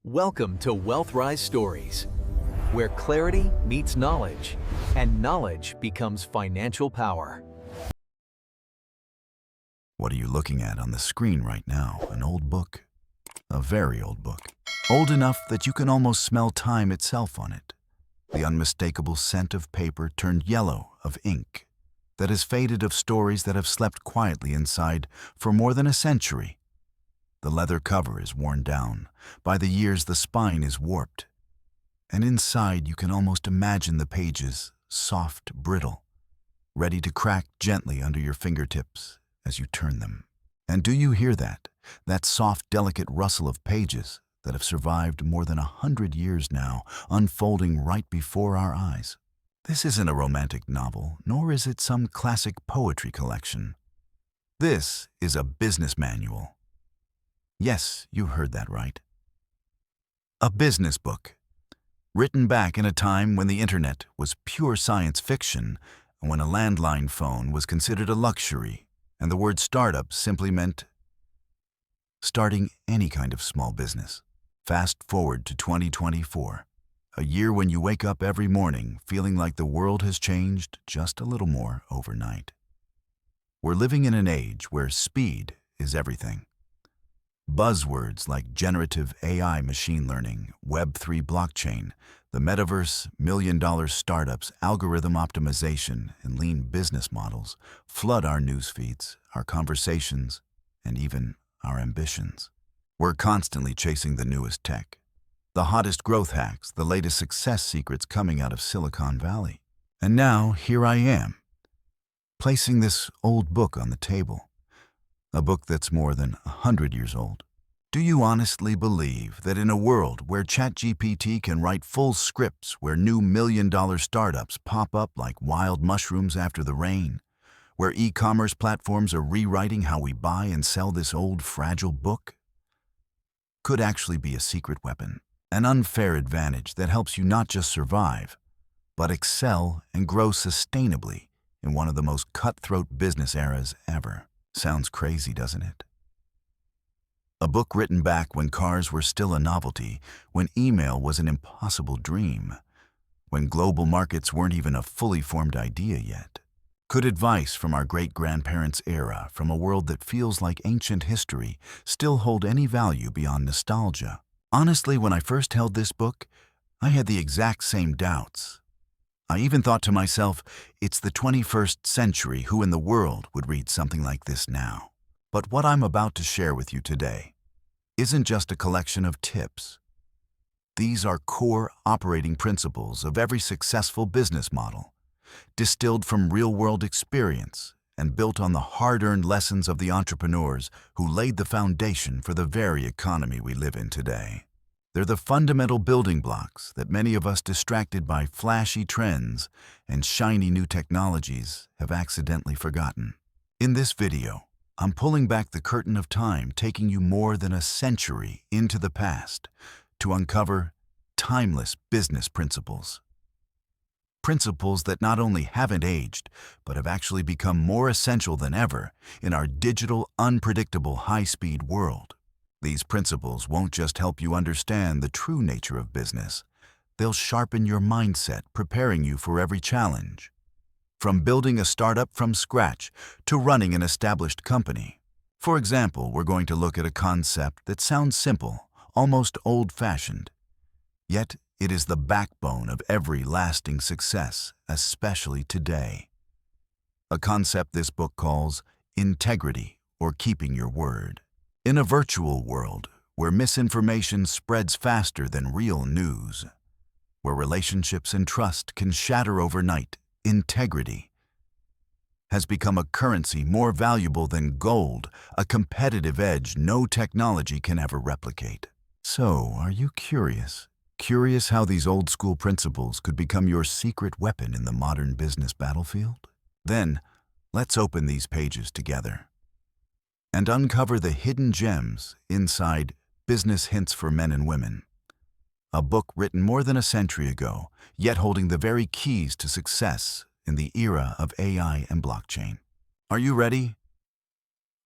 Welcome to WealthRise Stories, where clarity meets knowledge, and knowledge becomes financial power. What are you looking at on the screen right now? An old book? A very old book. Old enough that you can almost smell time itself on it. The unmistakable scent of paper turned yellow of ink that has faded, of stories that have slept quietly inside for more than a century. The leather cover is worn down. By the years, the spine is warped. And inside, you can almost imagine the pages, soft, brittle, ready to crack gently under your fingertips as you turn them. And do you hear that? That soft, delicate rustle of pages that have survived more than 100 years now, unfolding right before our eyes. This isn't a romantic novel, nor is it some classic poetry collection. This is a business manual. Yes, you heard that right. A business book, written back in a time when the internet was pure science fiction, and when a landline phone was considered a luxury, and the word startup simply meant starting any kind of small business. Fast forward to 2024, a year when you wake up every morning feeling like the world has changed just a little more overnight. We're living in an age where speed is everything. Buzzwords like generative AI machine learning, Web3 blockchain, the metaverse, million-dollar startups, algorithm optimization, and lean business models flood our news feeds, our conversations, and even our ambitions. We're constantly chasing the newest tech, the hottest growth hacks, the latest success secrets coming out of Silicon Valley. And now, here I am, placing this old book on the table. A book that's more than 100 years old. Do you honestly believe that in a world where ChatGPT can write full scripts, where new million-dollar startups pop up like wild mushrooms after the rain, where e-commerce platforms are rewriting how we buy and sell, this old fragile book could actually be a secret weapon, an unfair advantage that helps you not just survive, but excel and grow sustainably in one of the most cutthroat business eras ever? Sounds crazy, doesn't it? A book written back when cars were still a novelty, when email was an impossible dream, when global markets weren't even a fully formed idea yet. Could advice from our great-grandparents' era, from a world that feels like ancient history, still hold any value beyond nostalgia? Honestly, when I first held this book, I had the exact same doubts. I even thought to myself, it's the 21st century, who in the world would read something like this now? But what I'm about to share with you today isn't just a collection of tips. These are core operating principles of every successful business model, distilled from real-world experience and built on the hard-earned lessons of the entrepreneurs who laid the foundation for the very economy we live in today. They're the fundamental building blocks that many of us, distracted by flashy trends and shiny new technologies, have accidentally forgotten. In this video, I'm pulling back the curtain of time, taking you more than a century into the past to uncover timeless business principles. Principles that not only haven't aged, but have actually become more essential than ever in our digital, unpredictable, high-speed world. These principles won't just help you understand the true nature of business. They'll sharpen your mindset, preparing you for every challenge. From building a startup from scratch to running an established company. For example, we're going to look at a concept that sounds simple, almost old-fashioned. Yet, it is the backbone of every lasting success, especially today. A concept this book calls integrity, or keeping your word. In a virtual world where misinformation spreads faster than real news, where relationships and trust can shatter overnight, integrity has become a currency more valuable than gold, a competitive edge no technology can ever replicate. So, are you curious? Curious how these old-school principles could become your secret weapon in the modern business battlefield? Then, let's open these pages together and uncover the hidden gems inside Business Hints for Men and Women, a book written more than a century ago, yet holding the very keys to success in the era of AI and blockchain. Are you ready?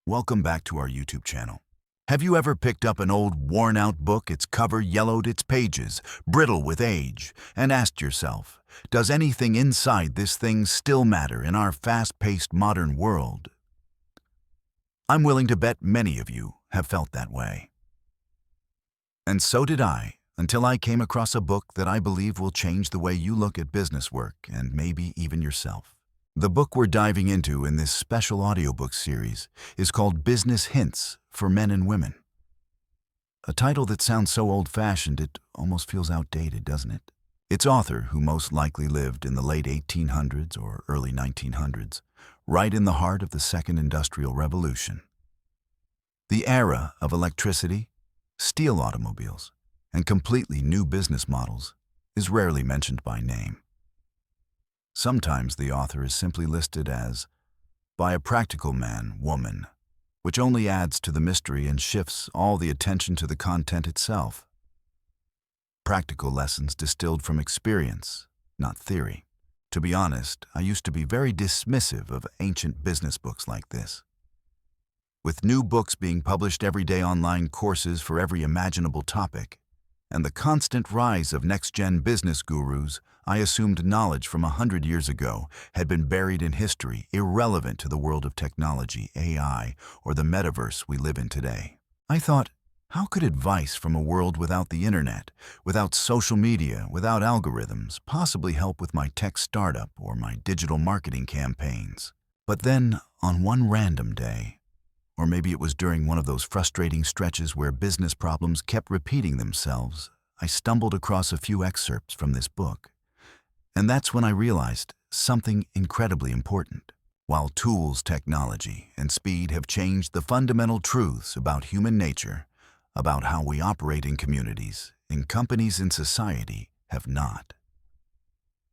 Welcome back to our YouTube channel. Have you ever picked up an old, worn-out book, its cover yellowed, its pages brittle with age, and asked yourself, does anything inside this thing still matter in our fast-paced modern world? I'm willing to bet many of you have felt that way. And so did I, until I came across a book that I believe will change the way you look at business work and maybe even yourself. The book we're diving into in this special audiobook series is called Business Hints for Men and Women. A title that sounds so old-fashioned it almost feels outdated, doesn't it? Its author, who most likely lived in the late 1800s or early 1900s, right in the heart of the Second Industrial Revolution. The era of electricity, steel automobiles, and completely new business models is rarely mentioned by name. Sometimes the author is simply listed as by a practical man, woman, which only adds to the mystery and shifts all the attention to the content itself. Practical lessons distilled from experience, not theory. To be honest, I used to be very dismissive of ancient business books like this. With new books being published every day, online courses for every imaginable topic, and the constant rise of next-gen business gurus, I assumed knowledge from 100 years ago had been buried in history, irrelevant to the world of technology, AI, or the metaverse we live in today. I thought, how could advice from a world without the internet, without social media, without algorithms, possibly help with my tech startup or my digital marketing campaigns? But then, on one random day, or maybe it was during one of those frustrating stretches where business problems kept repeating themselves, I stumbled across a few excerpts from this book. And that's when I realized something incredibly important. While tools, technology, and speed have changed the fundamental truths about human nature, about how we operate in communities, in companies, in society, have not.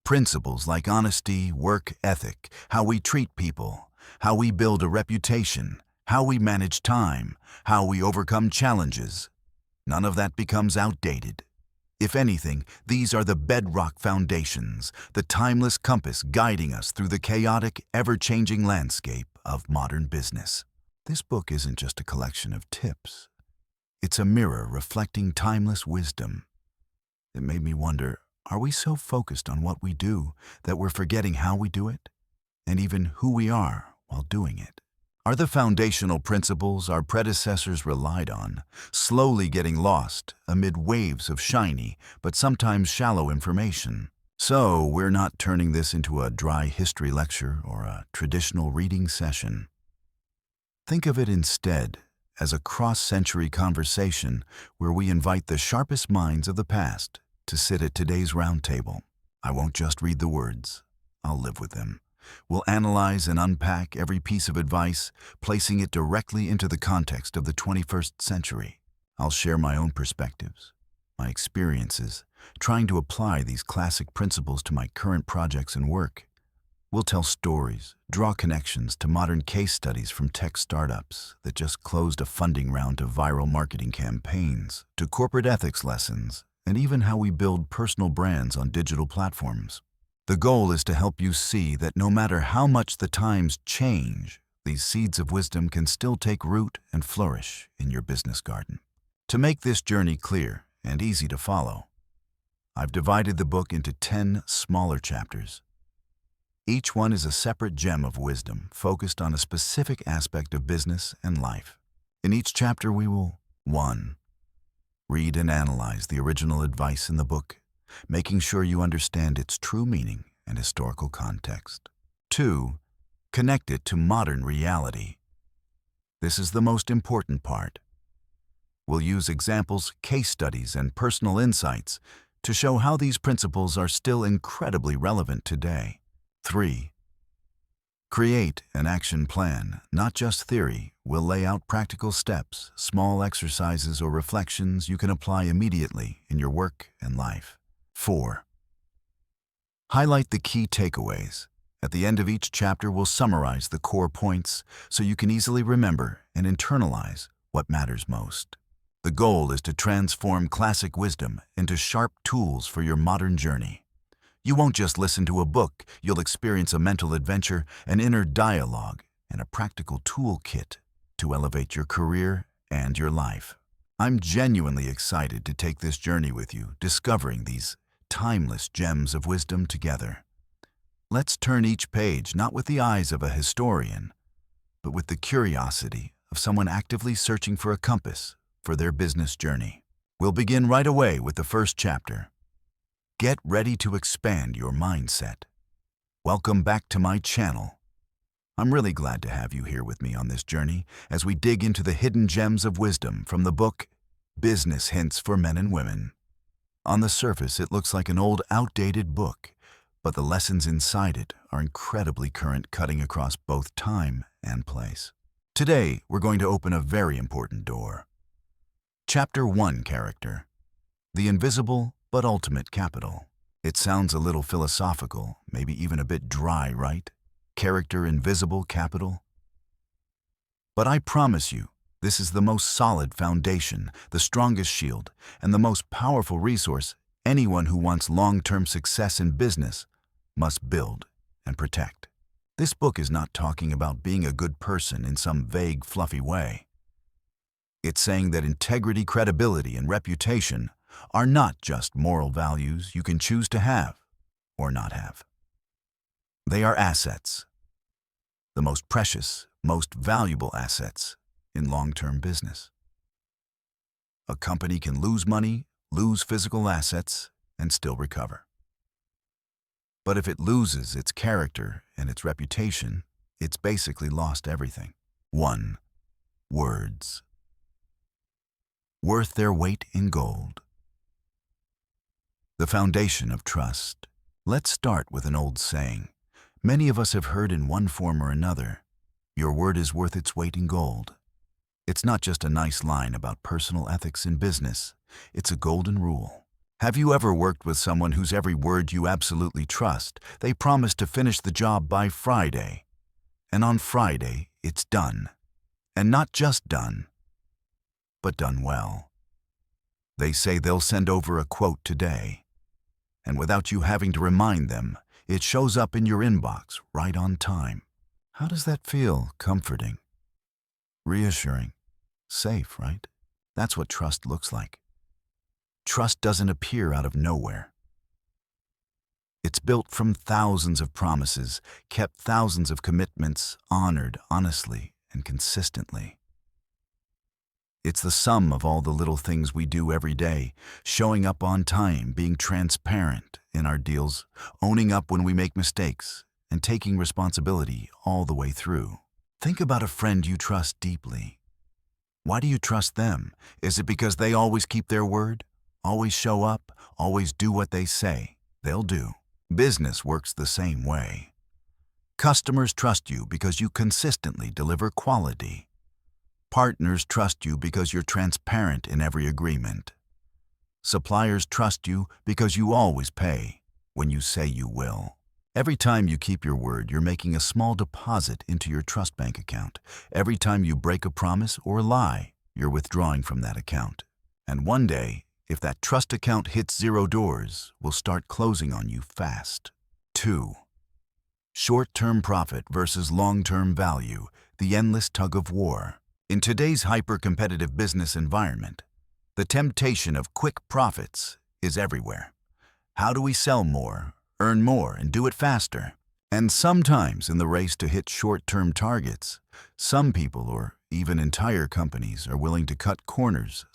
Principles like honesty, work ethic, how we treat people, how we build a reputation, how we manage time, how we overcome challenges, none of that becomes outdated. If anything, these are the bedrock foundations, the timeless compass guiding us through the chaotic, ever-changing landscape of modern business. This book isn't just a collection of tips. It's a mirror reflecting timeless wisdom. It made me wonder, are we so focused on what we do that we're forgetting how we do it, and even who we are while doing it? Are the foundational principles our predecessors relied on slowly getting lost amid waves of shiny but sometimes shallow information? So we're not turning this into a dry history lecture or a traditional reading session. Think of it instead as a cross-century conversation where we invite the sharpest minds of the past to sit at today's round table. I won't just read the words, I'll live with them. We'll analyze and unpack every piece of advice, placing it directly into the context of the 21st century. I'll share my own perspectives, my experiences, trying to apply these classic principles to my current projects and work. We'll tell stories, draw connections to modern case studies from tech startups that just closed a funding round to viral marketing campaigns, to corporate ethics lessons, and even how we build personal brands on digital platforms. The goal is to help you see that no matter how much the times change, these seeds of wisdom can still take root and flourish in your business garden. To make this journey clear and easy to follow, I've divided the book into 10 smaller chapters. Each one is a separate gem of wisdom focused on a specific aspect of business and life. In each chapter we will 1. Read and analyze the original advice in the book, making sure you understand its true meaning and historical context. 2. Connect it to modern reality. This is the most important part. We'll use examples, case studies, and personal insights to show how these principles are still incredibly relevant today. 3. Create an action plan, not just theory. We'll lay out practical steps, small exercises or reflections you can apply immediately in your work and life. 4. Highlight the key takeaways. At the end of each chapter, we'll summarize the core points so you can easily remember and internalize what matters most. The goal is to transform classic wisdom into sharp tools for your modern journey. You won't just listen to a book, you'll experience a mental adventure, an inner dialogue, and a practical toolkit to elevate your career and your life. I'm genuinely excited to take this journey with you, discovering these timeless gems of wisdom together. Let's turn each page not with the eyes of a historian, but with the curiosity of someone actively searching for a compass for their business journey. We'll begin right away with the first chapter. Get ready to expand your mindset. Welcome back to my channel. I'm really glad to have you here with me on this journey as we dig into the hidden gems of wisdom from the book Business Hints for Men and Women. On the surface, it looks like an old, outdated book, but the lessons inside it are incredibly current, cutting across both time and place. Today, we're going to open a very important door. Chapter 1 Character. The invisible but ultimate capital. It sounds a little philosophical, maybe even a bit dry, right? Character, invisible capital. But I promise you, this is the most solid foundation, the strongest shield, and the most powerful resource anyone who wants long-term success in business must build and protect. This book is not talking about being a good person in some vague, fluffy way. It's saying that integrity, credibility, and reputation are not just moral values you can choose to have or not have. They are assets, the most precious, most valuable assets in long-term business. A company can lose money, lose physical assets, and still recover. But if it loses its character and its reputation, it's basically lost everything. 1. Words. Worth their weight in gold. The foundation of trust. Let's start with an old saying. Many of us have heard in one form or another, "Your word is worth its weight in gold." It's not just a nice line about personal ethics in business. It's a golden rule. Have you ever worked with someone whose every word you absolutely trust? They promise to finish the job by Friday. And on Friday, it's done. And not just done, but done well. They say they'll send over a quote today. And without you having to remind them, it shows up in your inbox right on time. How does that feel? Comforting, reassuring, safe, right? That's what trust looks like. Trust doesn't appear out of nowhere. It's built from thousands of promises, kept thousands of commitments, honored honestly and consistently. It's the sum of all the little things we do every day, showing up on time, being transparent in our deals, owning up when we make mistakes, and taking responsibility all the way through. Think about a friend you trust deeply. Why do you trust them? Is it because they always keep their word? Always show up? Always do what they say? They'll do. Business works the same way. Customers trust you because you consistently deliver quality. Partners trust you because you're transparent in every agreement. Suppliers trust you because you always pay when you say you will. Every time you keep your word, you're making a small deposit into your trust bank account. Every time you break a promise or lie, you're withdrawing from that account. And one day, if that trust account hits zero doors, we'll start closing on you fast. 2. Short-term profit versus long-term value, the endless tug of war. In today's hyper-competitive business environment, the temptation of quick profits is everywhere. How do we sell more, earn more, and do it faster? And sometimes in the race to hit short-term targets, some people or even entire companies are willing to cut corners,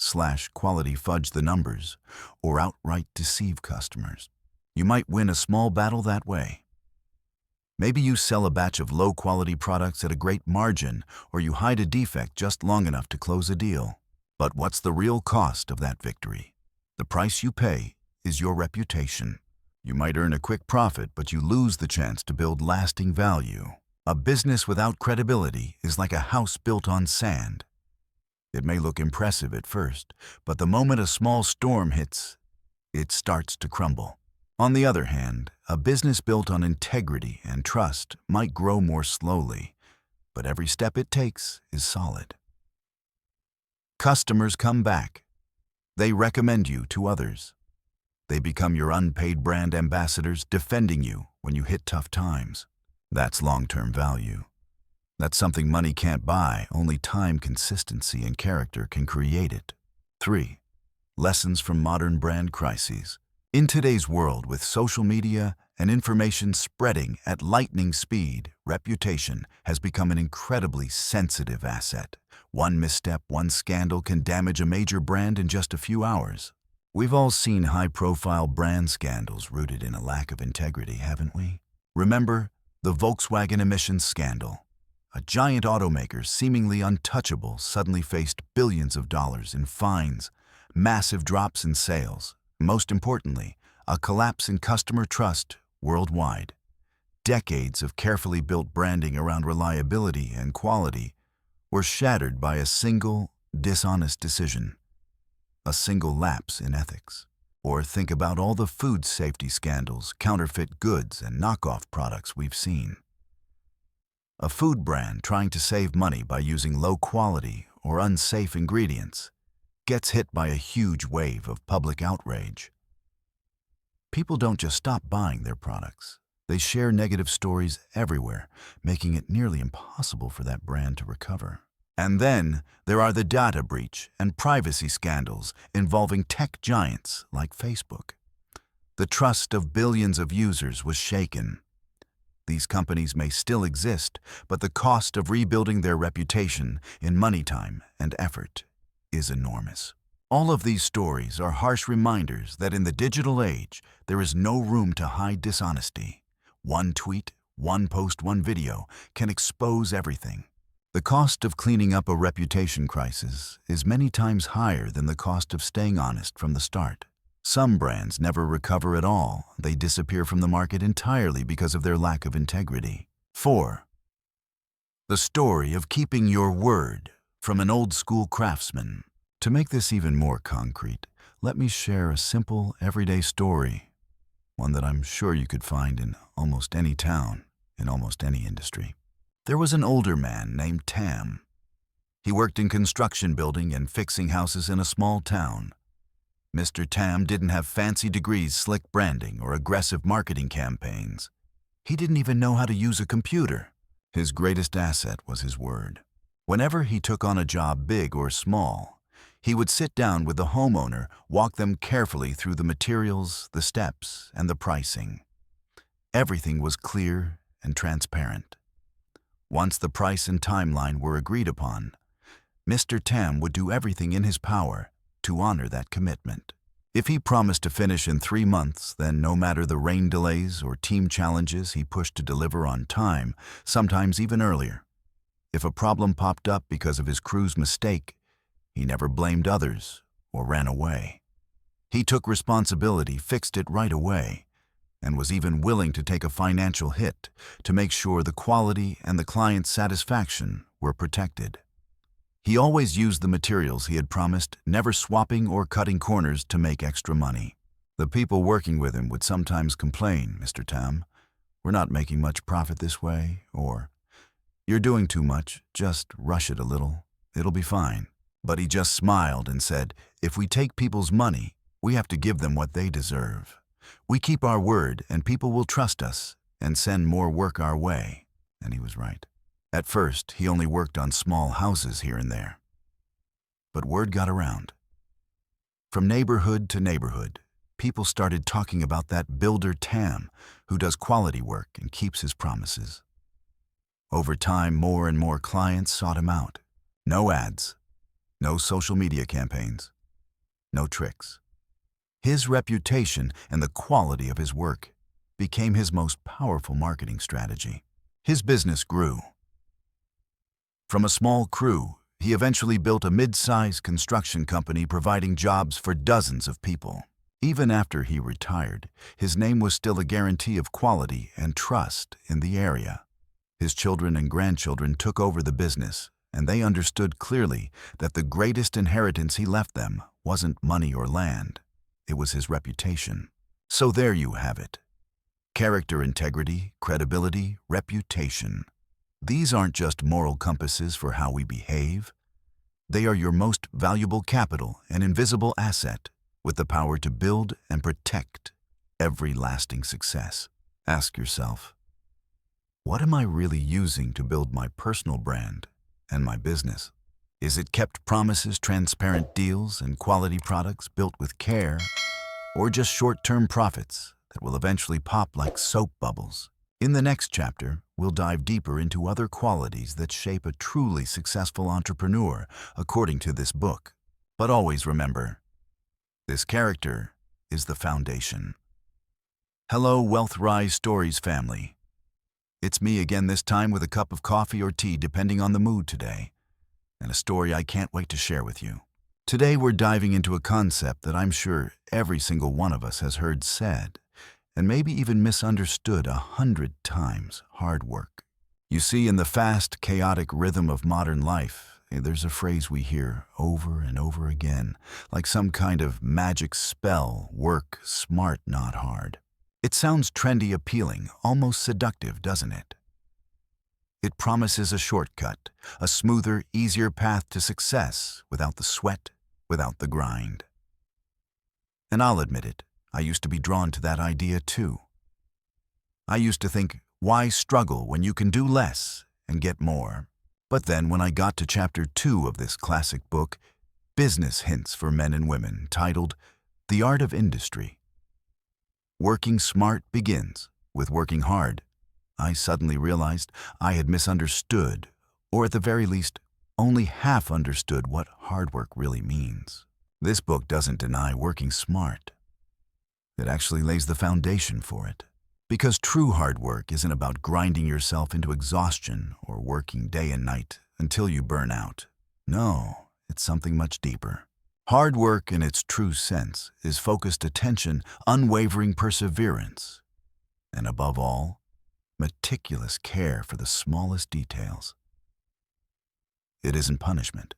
quality fudge the numbers, or outright deceive customers. You might win a small battle that way. Maybe you sell a batch of low-quality products at a great margin, or you hide a defect just long enough to close a deal. But what's the real cost of that victory? The price you pay is your reputation. You might earn a quick profit, but you lose the chance to build lasting value. A business without credibility is like a house built on sand. It may look impressive at first, but the moment a small storm hits, it starts to crumble. On the other hand, a business built on integrity and trust might grow more slowly, but every step it takes is solid. Customers come back. They recommend you to others. They become your unpaid brand ambassadors, defending you when you hit tough times. That's long-term value. That's something money can't buy, only time, consistency, and character can create it. 3. Lessons from modern brand crises. In today's world, with social media and information spreading at lightning speed, reputation has become an incredibly sensitive asset. One misstep, one scandal can damage a major brand in just a few hours. We've all seen high-profile brand scandals rooted in a lack of integrity, haven't we? Remember the Volkswagen emissions scandal. A giant automaker, seemingly untouchable, suddenly faced billions of dollars in fines, massive drops in sales, most importantly, a collapse in customer trust worldwide. Decades of carefully built branding around reliability and quality were shattered by a single dishonest decision, a single lapse in ethics. Or think about all the food safety scandals, counterfeit goods, and knockoff products we've seen. A food brand trying to save money by using low-quality or unsafe ingredients gets hit by a huge wave of public outrage. People don't just stop buying their products. They share negative stories everywhere, making it nearly impossible for that brand to recover. And then there are the data breach and privacy scandals involving tech giants like Facebook. The trust of billions of users was shaken. These companies may still exist, but the cost of rebuilding their reputation in money, time, and effort is enormous. All of these stories are harsh reminders that in the digital age, there is no room to hide dishonesty. One tweet, one post, one video can expose everything. The cost of cleaning up a reputation crisis is many times higher than the cost of staying honest from the start. Some brands never recover at all. They disappear from the market entirely because of their lack of integrity. 4. The story of keeping your word from an old-school craftsman. To make this even more concrete, let me share a simple, everyday story, one that I'm sure you could find in almost any town, in almost any industry. There was an older man named Tam. He worked in construction building and fixing houses in a small town. Mr. Tam didn't have fancy degrees, slick branding, or aggressive marketing campaigns. He didn't even know how to use a computer. His greatest asset was his word. Whenever he took on a job, big or small, he would sit down with the homeowner, walk them carefully through the materials, the steps, and the pricing. Everything was clear and transparent. Once the price and timeline were agreed upon, Mr. Tam would do everything in his power to honor that commitment. If he promised to finish in 3 months, then no matter the rain delays or team challenges, he pushed to deliver on time, sometimes even earlier. If a problem popped up because of his crew's mistake, he never blamed others or ran away. He took responsibility, fixed it right away, and was even willing to take a financial hit to make sure the quality and the client's satisfaction were protected. He always used the materials he had promised, never swapping or cutting corners to make extra money. The people working with him would sometimes complain, "Mr. Tam, we're not making much profit this way," or "You're doing too much, just rush it a little, it'll be fine." But he just smiled and said, "If we take people's money, we have to give them what they deserve. We keep our word and people will trust us and send more work our way." And he was right. At first, he only worked on small houses here and there. But word got around. From neighborhood to neighborhood, people started talking about that builder Tam who does quality work and keeps his promises. Over time, more and more clients sought him out. No ads, no social media campaigns, no tricks. His reputation and the quality of his work became his most powerful marketing strategy. His business grew. From a small crew, he eventually built a mid-sized construction company providing jobs for dozens of people. Even after he retired, his name was still a guarantee of quality and trust in the area. His children and grandchildren took over the business, and they understood clearly that the greatest inheritance he left them wasn't money or land. It was his reputation. So there you have it. Character, integrity, credibility, reputation. These aren't just moral compasses for how we behave. They are your most valuable capital and invisible asset with the power to build and protect every lasting success. Ask yourself, What am I really using to build my personal brand and my business? Is it kept promises, transparent deals, and quality products built with care, or just short-term profits that will eventually pop like soap bubbles? In the next chapter, we'll dive deeper into other qualities that shape a truly successful entrepreneur, according to this book. But always remember, this character is the foundation. Hello, Wealth Rise Stories family. It's me again, this time with a cup of coffee or tea, depending on the mood today, and a story I can't wait to share with you. Today we're diving into a concept that I'm sure every single one of us has heard said, and maybe even misunderstood 100 times: hard work. You see, in the fast, chaotic rhythm of modern life, there's a phrase we hear over and over again, like some kind of magic spell: work smart, not hard. It sounds trendy, appealing, almost seductive, doesn't it? It promises a shortcut, a smoother, easier path to success without the sweat, without the grind. And I'll admit it, I used to be drawn to that idea too. I used to think, why struggle when you can do less and get more? But then when I got to chapter 2 of this classic book, Business Hints for Men and Women, titled The Art of Industry, Working Smart Begins with Working Hard, I suddenly realized I had misunderstood, or at the very least, only half understood what hard work really means. This book doesn't deny working smart. It actually lays the foundation for it. Because true hard work isn't about grinding yourself into exhaustion or working day and night until you burn out. No, it's something much deeper. Hard work in its true sense is focused attention, unwavering perseverance, and above all, meticulous care for the smallest details. It isn't punishment.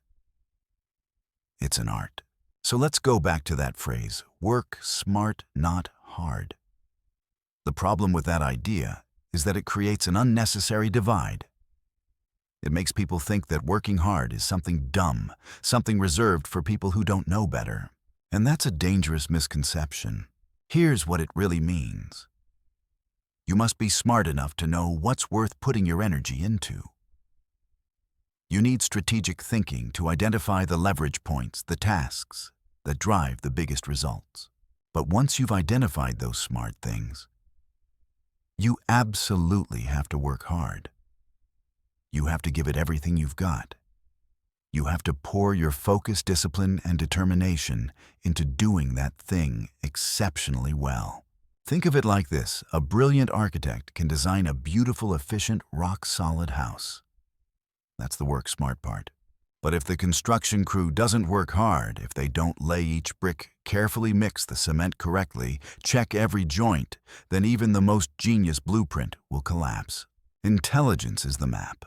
It's an art. So let's go back to that phrase: work smart, not hard. The problem with that idea is that it creates an unnecessary divide. It makes people think that working hard is something dumb, something reserved for people who don't know better. And that's a dangerous misconception. Here's what it really means. You must be smart enough to know what's worth putting your energy into. You need strategic thinking to identify the leverage points, the tasks that drive the biggest results. But once you've identified those smart things, you absolutely have to work hard. You have to give it everything you've got. You have to pour your focus, discipline, and determination into doing that thing exceptionally well. Think of it like this: a brilliant architect can design a beautiful, efficient, rock-solid house. That's the work smart part. But if the construction crew doesn't work hard, if they don't lay each brick, carefully mix the cement correctly, check every joint, then even the most genius blueprint will collapse. Intelligence is the map.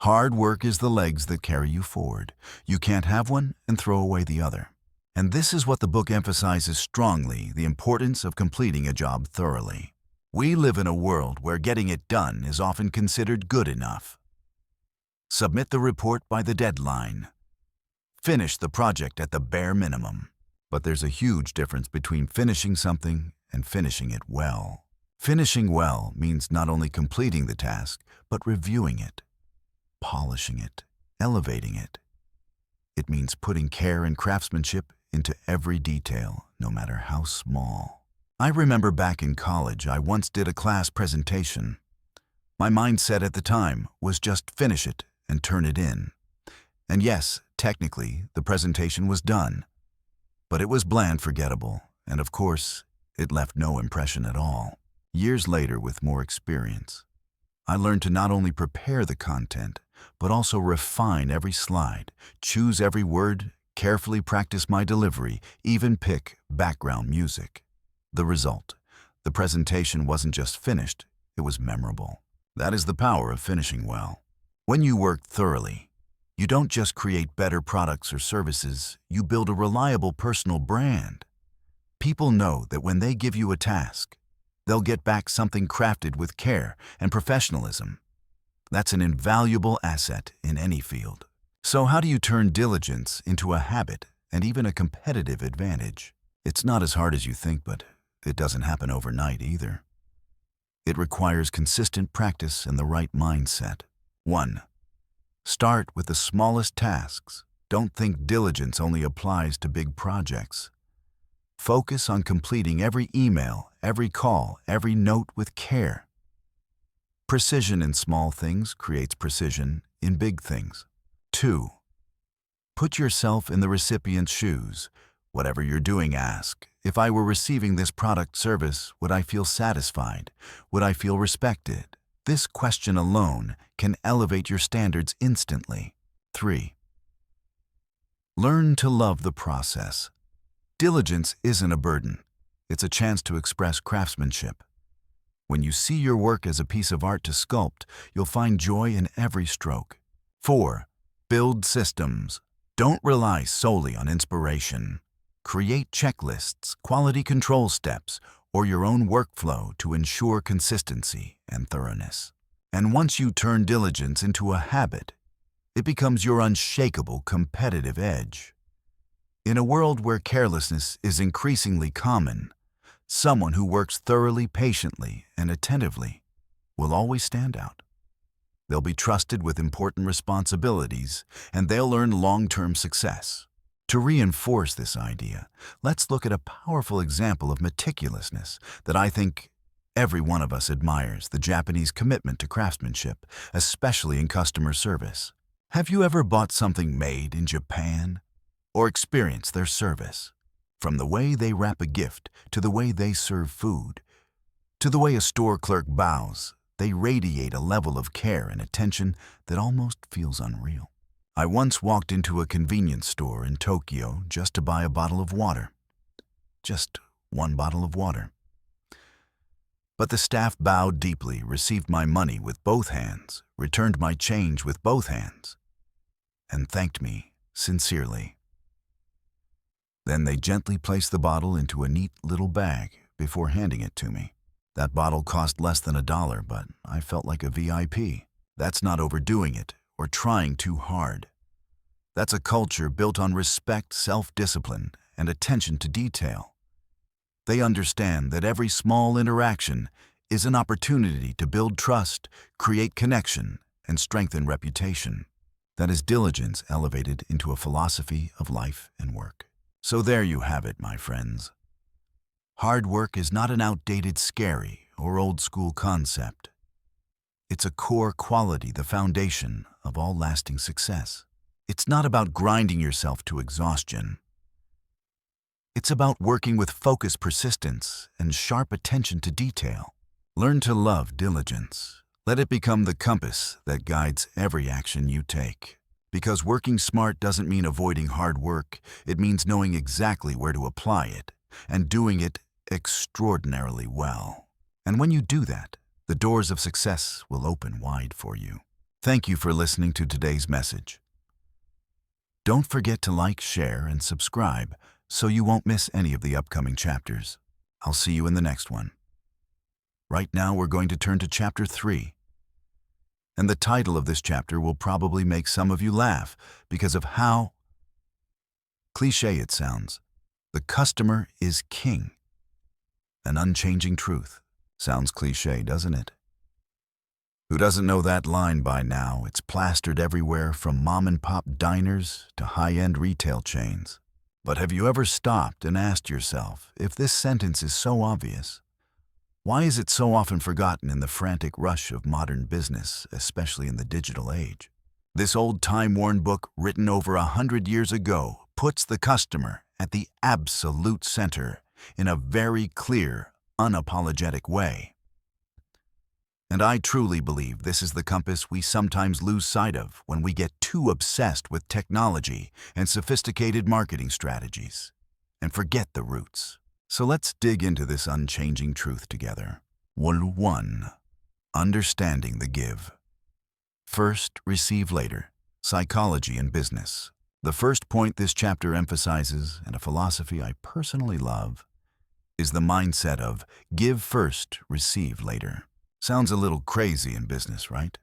Hard work is the legs that carry you forward. You can't have one and throw away the other. And this is what the book emphasizes strongly: the importance of completing a job thoroughly. We live in a world where getting it done is often considered good enough. Submit the report by the deadline. Finish the project at the bare minimum. But there's a huge difference between finishing something and finishing it well. Finishing well means not only completing the task, but reviewing it, polishing it, elevating it. It means putting care and craftsmanship into every detail, no matter how small. I remember back in college, I once did a class presentation. My mindset at the time was just finish it and turn it in. And yes, technically, the presentation was done. But it was bland, forgettable, and of course, it left no impression at all. Years later, with more experience, I learned to not only prepare the content, but also refine every slide, choose every word, carefully practice my delivery, even pick background music. The result: the presentation wasn't just finished, it was memorable. That is the power of finishing well. When you work thoroughly, you don't just create better products or services, you build a reliable personal brand. People know that when they give you a task, they'll get back something crafted with care and professionalism. That's an invaluable asset in any field. So how do you turn diligence into a habit and even a competitive advantage? It's not as hard as you think, but it doesn't happen overnight either. It requires consistent practice and the right mindset. 1. Start with the smallest tasks. Don't think diligence only applies to big projects. Focus on completing every email, every call, every note with care. Precision in small things creates precision in big things. 2. Put yourself in the recipient's shoes. Whatever you're doing, ask, if I were receiving this product service, would I feel satisfied? Would I feel respected? This question alone can elevate your standards instantly. 3. Learn to love the process. Diligence isn't a burden. It's a chance to express craftsmanship. When you see your work as a piece of art to sculpt, you'll find joy in every stroke. 4. Build systems. Don't rely solely on inspiration. Create checklists, quality control steps, or your own workflow to ensure consistency and thoroughness. And once you turn diligence into a habit, it becomes your unshakable competitive edge. In a world where carelessness is increasingly common, someone who works thoroughly, patiently, and attentively will always stand out. They'll be trusted with important responsibilities, and they'll earn long-term success. To reinforce this idea, let's look at a powerful example of meticulousness that I think every one of us admires: the Japanese commitment to craftsmanship, especially in customer service. Have you ever bought something made in Japan or experienced their service? From the way they wrap a gift, to the way they serve food, to the way a store clerk bows, they radiate a level of care and attention that almost feels unreal. I once walked into a convenience store in Tokyo just to buy a bottle of water. Just one bottle of water. But the staff bowed deeply, received my money with both hands, returned my change with both hands, and thanked me sincerely. Then they gently placed the bottle into a neat little bag before handing it to me. That bottle cost less than $1, but I felt like a VIP. That's not overdoing it or trying too hard. That's a culture built on respect, self-discipline, and attention to detail. They understand that every small interaction is an opportunity to build trust, create connection, and strengthen reputation. That is diligence elevated into a philosophy of life and work. So there you have it, my friends. Hard work is not an outdated, scary, or old-school concept. It's a core quality, the foundation of all lasting success. It's not about grinding yourself to exhaustion. It's about working with focused persistence and sharp attention to detail. Learn to love diligence. Let it become the compass that guides every action you take. Because working smart doesn't mean avoiding hard work. It means knowing exactly where to apply it and doing it extraordinarily well. And when you do that, the doors of success will open wide for you. Thank you for listening to today's message. Don't forget to like, share, and subscribe so you won't miss any of the upcoming chapters. I'll see you in the next one. Right now, we're going to turn to Chapter 3. And the title of this chapter will probably make some of you laugh because of how cliché it sounds. The customer is king. An unchanging truth. Sounds cliché, doesn't it? Who doesn't know that line by now? It's plastered everywhere, from mom-and-pop diners to high-end retail chains. But have you ever stopped and asked yourself, if this sentence is so obvious, why is it so often forgotten in the frantic rush of modern business, especially in the digital age? This old time-worn book, written over 100 years ago, puts the customer at the absolute center in a very clear, unapologetic way. And I truly believe this is the compass we sometimes lose sight of when we get too obsessed with technology and sophisticated marketing strategies and forget the roots. So let's dig into this unchanging truth together. 1. Understanding the give. First, receive later. Psychology and business. The first point this chapter emphasizes, and a philosophy I personally love, is the mindset of give first, receive later. Sounds a little crazy in business, right?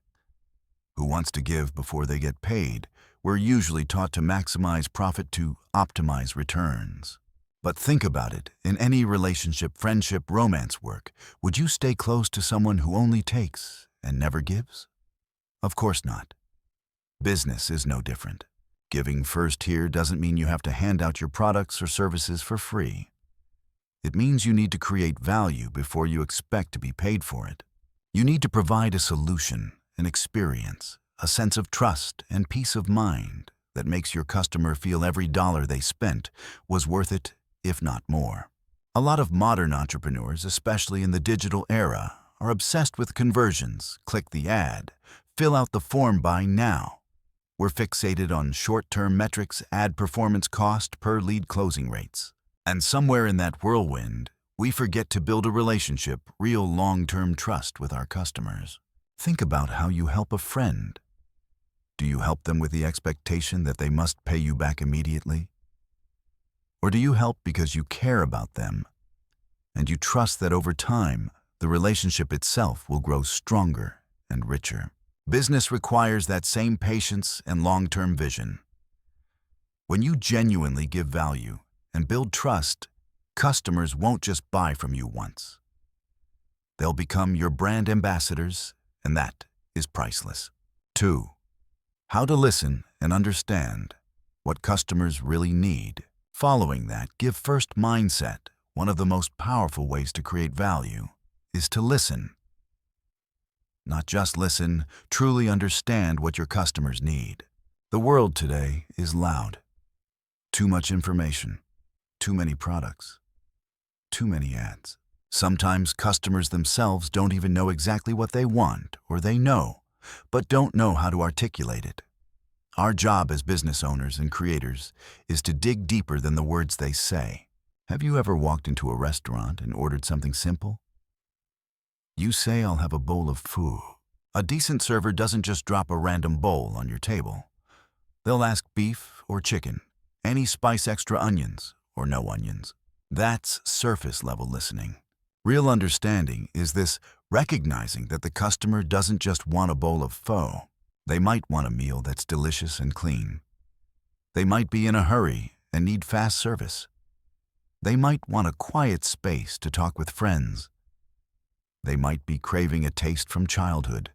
Who wants to give before they get paid? We're usually taught to maximize profit to optimize returns. But think about it. In any relationship, friendship, romance work, would you stay close to someone who only takes and never gives? Of course not. Business is no different. Giving first here doesn't mean you have to hand out your products or services for free. It means you need to create value before you expect to be paid for it. You need to provide a solution, an experience, a sense of trust and peace of mind that makes your customer feel every dollar they spent was worth it, if not more. A lot of modern entrepreneurs, especially in the digital era, are obsessed with conversions. Click the ad, fill out the form, buy now. We're fixated on short-term metrics, ad performance, cost per lead, closing rates. And somewhere in that whirlwind, we forget to build a relationship, real long-term trust with our customers. Think about how you help a friend. Do you help them with the expectation that they must pay you back immediately? Or do you help because you care about them and you trust that over time, the relationship itself will grow stronger and richer? Business requires that same patience and long-term vision. When you genuinely give value and build trust, customers won't just buy from you once. They'll become your brand ambassadors, and that is priceless. 2. How to listen and understand what customers really need. Following that, give first mindset. One of the most powerful ways to create value is to listen. Not just listen, truly understand what your customers need. The world today is loud. Too much information, too many products, too many ads. Sometimes customers themselves don't even know exactly what they want, or they know, but don't know how to articulate it. Our job as business owners and creators is to dig deeper than the words they say. Have you ever walked into a restaurant and ordered something simple? You say, "I'll have a bowl of pho." A decent server doesn't just drop a random bowl on your table. They'll ask beef or chicken, any spice, extra onions or no onions. That's surface-level listening. Real understanding is this: recognizing that the customer doesn't just want a bowl of pho. They might want a meal that's delicious and clean. They might be in a hurry and need fast service. They might want a quiet space to talk with friends. They might be craving a taste from childhood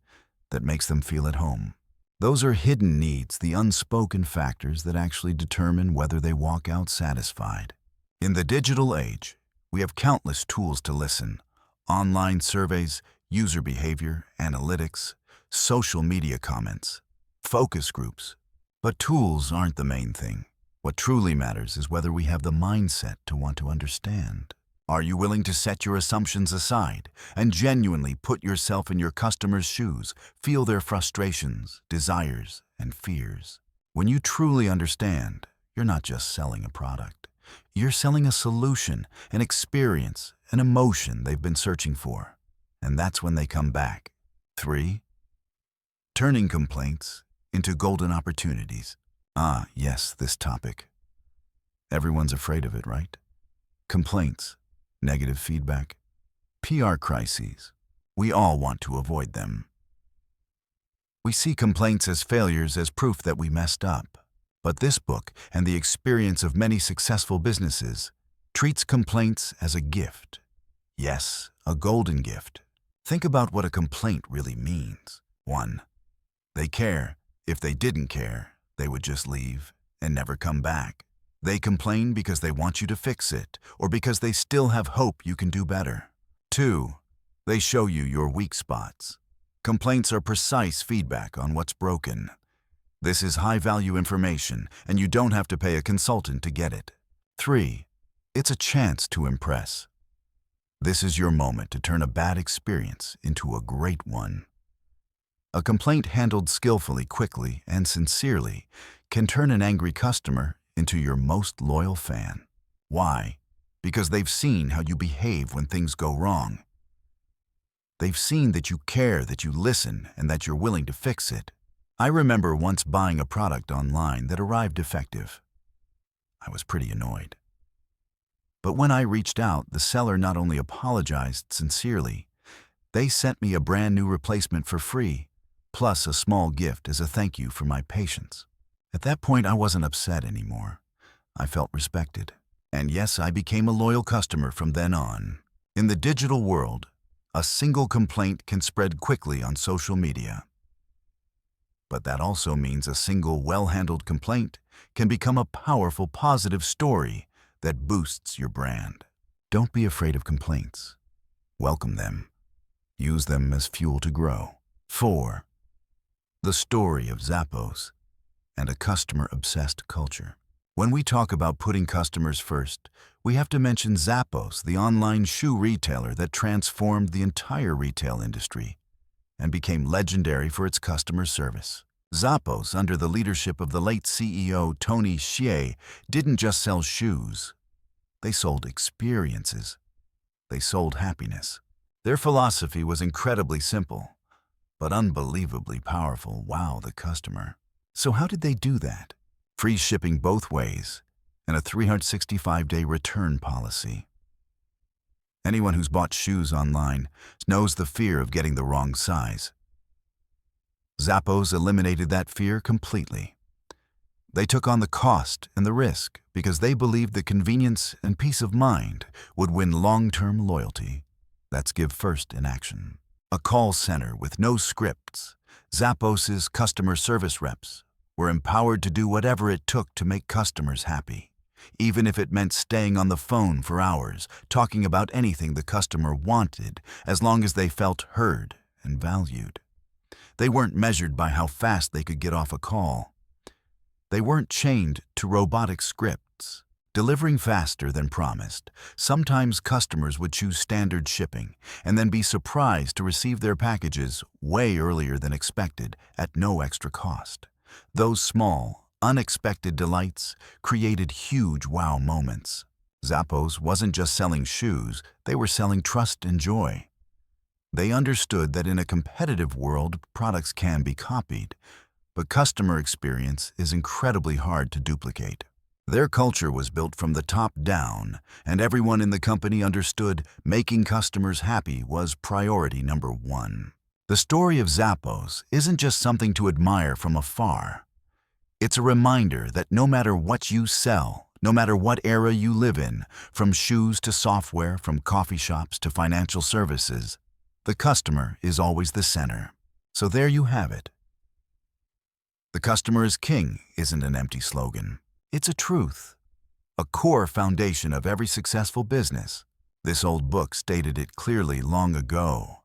that makes them feel at home. Those are hidden needs, the unspoken factors that actually determine whether they walk out satisfied. In the digital age, we have countless tools to listen: online surveys, user behavior, analytics, social media comments, focus groups. But tools aren't the main thing. What truly matters is whether we have the mindset to want to understand. Are you willing to set your assumptions aside and genuinely put yourself in your customer's shoes, feel their frustrations, desires, and fears? When you truly understand, you're not just selling a product. You're selling a solution, an experience, an emotion they've been searching for. And that's when they come back. 3. Turning complaints into golden opportunities. Ah, yes, this topic. Everyone's afraid of it, right? Complaints, negative feedback, PR crises. We all want to avoid them. We see complaints as failures, as proof that we messed up. But this book, and the experience of many successful businesses, treats complaints as a gift. Yes, a golden gift. Think about what a complaint really means. 1. They care. If they didn't care, they would just leave and never come back. They complain because they want you to fix it, or because they still have hope you can do better. 2. They show you your weak spots. Complaints are precise feedback on what's broken. This is high-value information, and you don't have to pay a consultant to get it. 3. It's a chance to impress. This is your moment to turn a bad experience into a great one. A complaint handled skillfully, quickly, and sincerely can turn an angry customer into your most loyal fan. Why? Because they've seen how you behave when things go wrong. They've seen that you care, that you listen, and that you're willing to fix it. I remember once buying a product online that arrived defective. I was pretty annoyed. But when I reached out, the seller not only apologized sincerely, they sent me a brand new replacement for free, plus a small gift as a thank you for my patience. At that point, I wasn't upset anymore. I felt respected. And yes, I became a loyal customer from then on. In the digital world, a single complaint can spread quickly on social media. But that also means a single well-handled complaint can become a powerful positive story that boosts your brand. Don't be afraid of complaints. Welcome them. Use them as fuel to grow. 4. The story of Zappos and a customer-obsessed culture. When we talk about putting customers first, we have to mention Zappos, the online shoe retailer that transformed the entire retail industry and became legendary for its customer service. Zappos, under the leadership of the late CEO Tony Hsieh, didn't just sell shoes. They sold experiences. They sold happiness. Their philosophy was incredibly simple, but unbelievably powerful. Wow, the customer. So how did they do that? Free shipping both ways and a 365-day return policy. Anyone who's bought shoes online knows the fear of getting the wrong size. Zappos eliminated that fear completely. They took on the cost and the risk because they believed the convenience and peace of mind would win long-term loyalty. That's give first in action. A call center with no scripts, Zappos's customer service reps were empowered to do whatever it took to make customers happy, even if it meant staying on the phone for hours, talking about anything the customer wanted, as long as they felt heard and valued. They weren't measured by how fast they could get off a call. They weren't chained to robotic scripts. Delivering faster than promised, sometimes customers would choose standard shipping and then be surprised to receive their packages way earlier than expected at no extra cost. Those small, unexpected delights created huge wow moments. Zappos wasn't just selling shoes, they were selling trust and joy. They understood that in a competitive world, products can be copied, but customer experience is incredibly hard to duplicate. Their culture was built from the top down, and everyone in the company understood making customers happy was priority number one. The story of Zappos isn't just something to admire from afar. It's a reminder that no matter what you sell, no matter what era you live in, from shoes to software, from coffee shops to financial services, the customer is always the center. So there you have it. The customer is king isn't an empty slogan. It's a truth, a core foundation of every successful business. This old book stated it clearly long ago.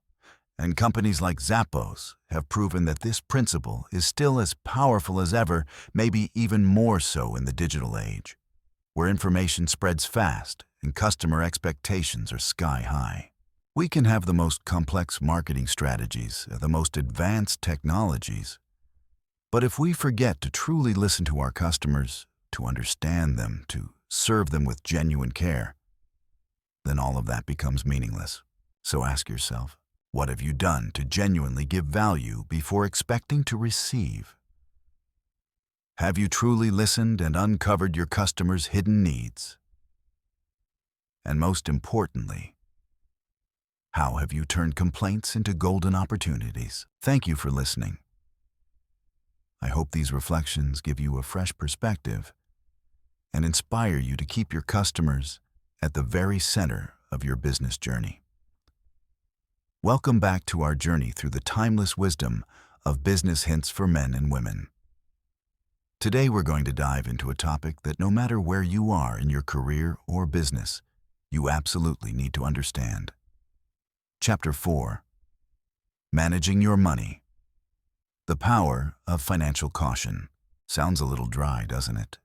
And companies like Zappos have proven that this principle is still as powerful as ever, maybe even more so in the digital age, where information spreads fast and customer expectations are sky high. We can have the most complex marketing strategies, the most advanced technologies, but if we forget to truly listen to our customers, to understand them, to serve them with genuine care, then all of that becomes meaningless. So ask yourself, what have you done to genuinely give value before expecting to receive? Have you truly listened and uncovered your customers' hidden needs? And most importantly, how have you turned complaints into golden opportunities? Thank you for listening. I hope these reflections give you a fresh perspective and inspire you to keep your customers at the very center of your business journey. Welcome back to our journey through the timeless wisdom of business hints for men and women. Today we're going to dive into a topic that no matter where you are in your career or business, you absolutely need to understand. Chapter 4. Managing Your Money. The Power of Financial Caution. Sounds a little dry, doesn't it?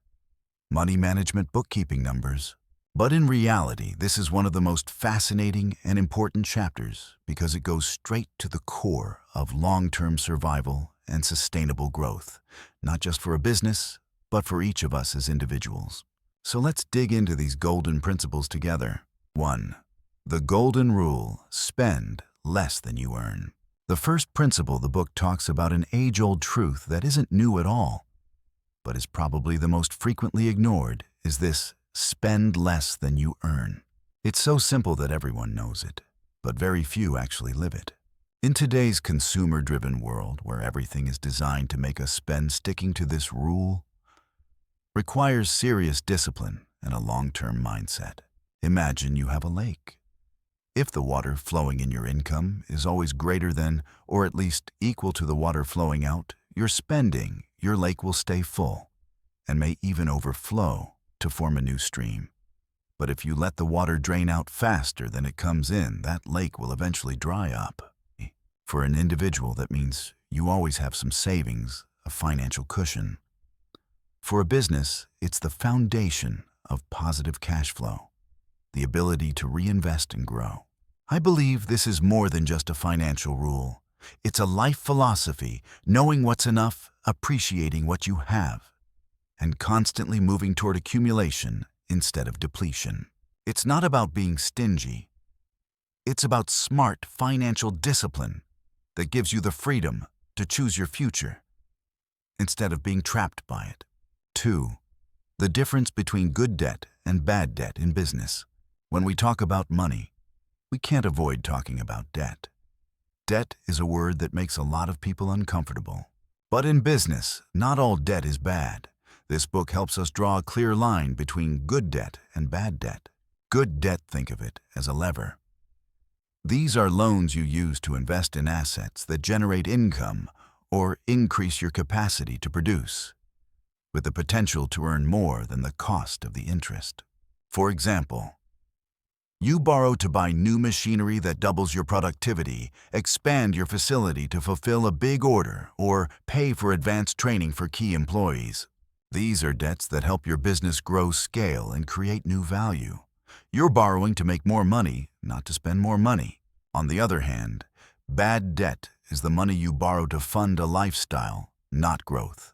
Money management, bookkeeping numbers. But in reality, this is one of the most fascinating and important chapters because it goes straight to the core of long-term survival and sustainable growth, not just for a business, but for each of us as individuals. So let's dig into these golden principles together. 1. The golden rule: spend less than you earn. The first principle the book talks about an age-old truth that isn't new at all, but is probably the most frequently ignored, is this: spend less than you earn. It's so simple that everyone knows it, but very few actually live it. In today's consumer-driven world, where everything is designed to make us spend, sticking to this rule requires serious discipline and a long-term mindset. Imagine you have a lake. If the water flowing in your income is always greater than, or at least equal to the water flowing out, your spending, your lake will stay full and may even overflow to form a new stream. But if you let the water drain out faster than it comes in, that lake will eventually dry up. For an individual, that means you always have some savings, a financial cushion. For a business, it's the foundation of positive cash flow, the ability to reinvest and grow. I believe this is more than just a financial rule. It's a life philosophy, knowing what's enough, appreciating what you have, and constantly moving toward accumulation instead of depletion. It's not about being stingy. It's about smart financial discipline that gives you the freedom to choose your future instead of being trapped by it. 2. The difference between good debt and bad debt in business. When we talk about money, we can't avoid talking about debt. Debt is a word that makes a lot of people uncomfortable. But in business, not all debt is bad. This book helps us draw a clear line between good debt and bad debt. Good debt, think of it as a lever. These are loans you use to invest in assets that generate income or increase your capacity to produce, with the potential to earn more than the cost of the interest. For example, you borrow to buy new machinery that doubles your productivity, expand your facility to fulfill a big order, or pay for advanced training for key employees. These are debts that help your business grow scale and create new value. You're borrowing to make more money, not to spend more money. On the other hand, bad debt is the money you borrow to fund a lifestyle, not growth.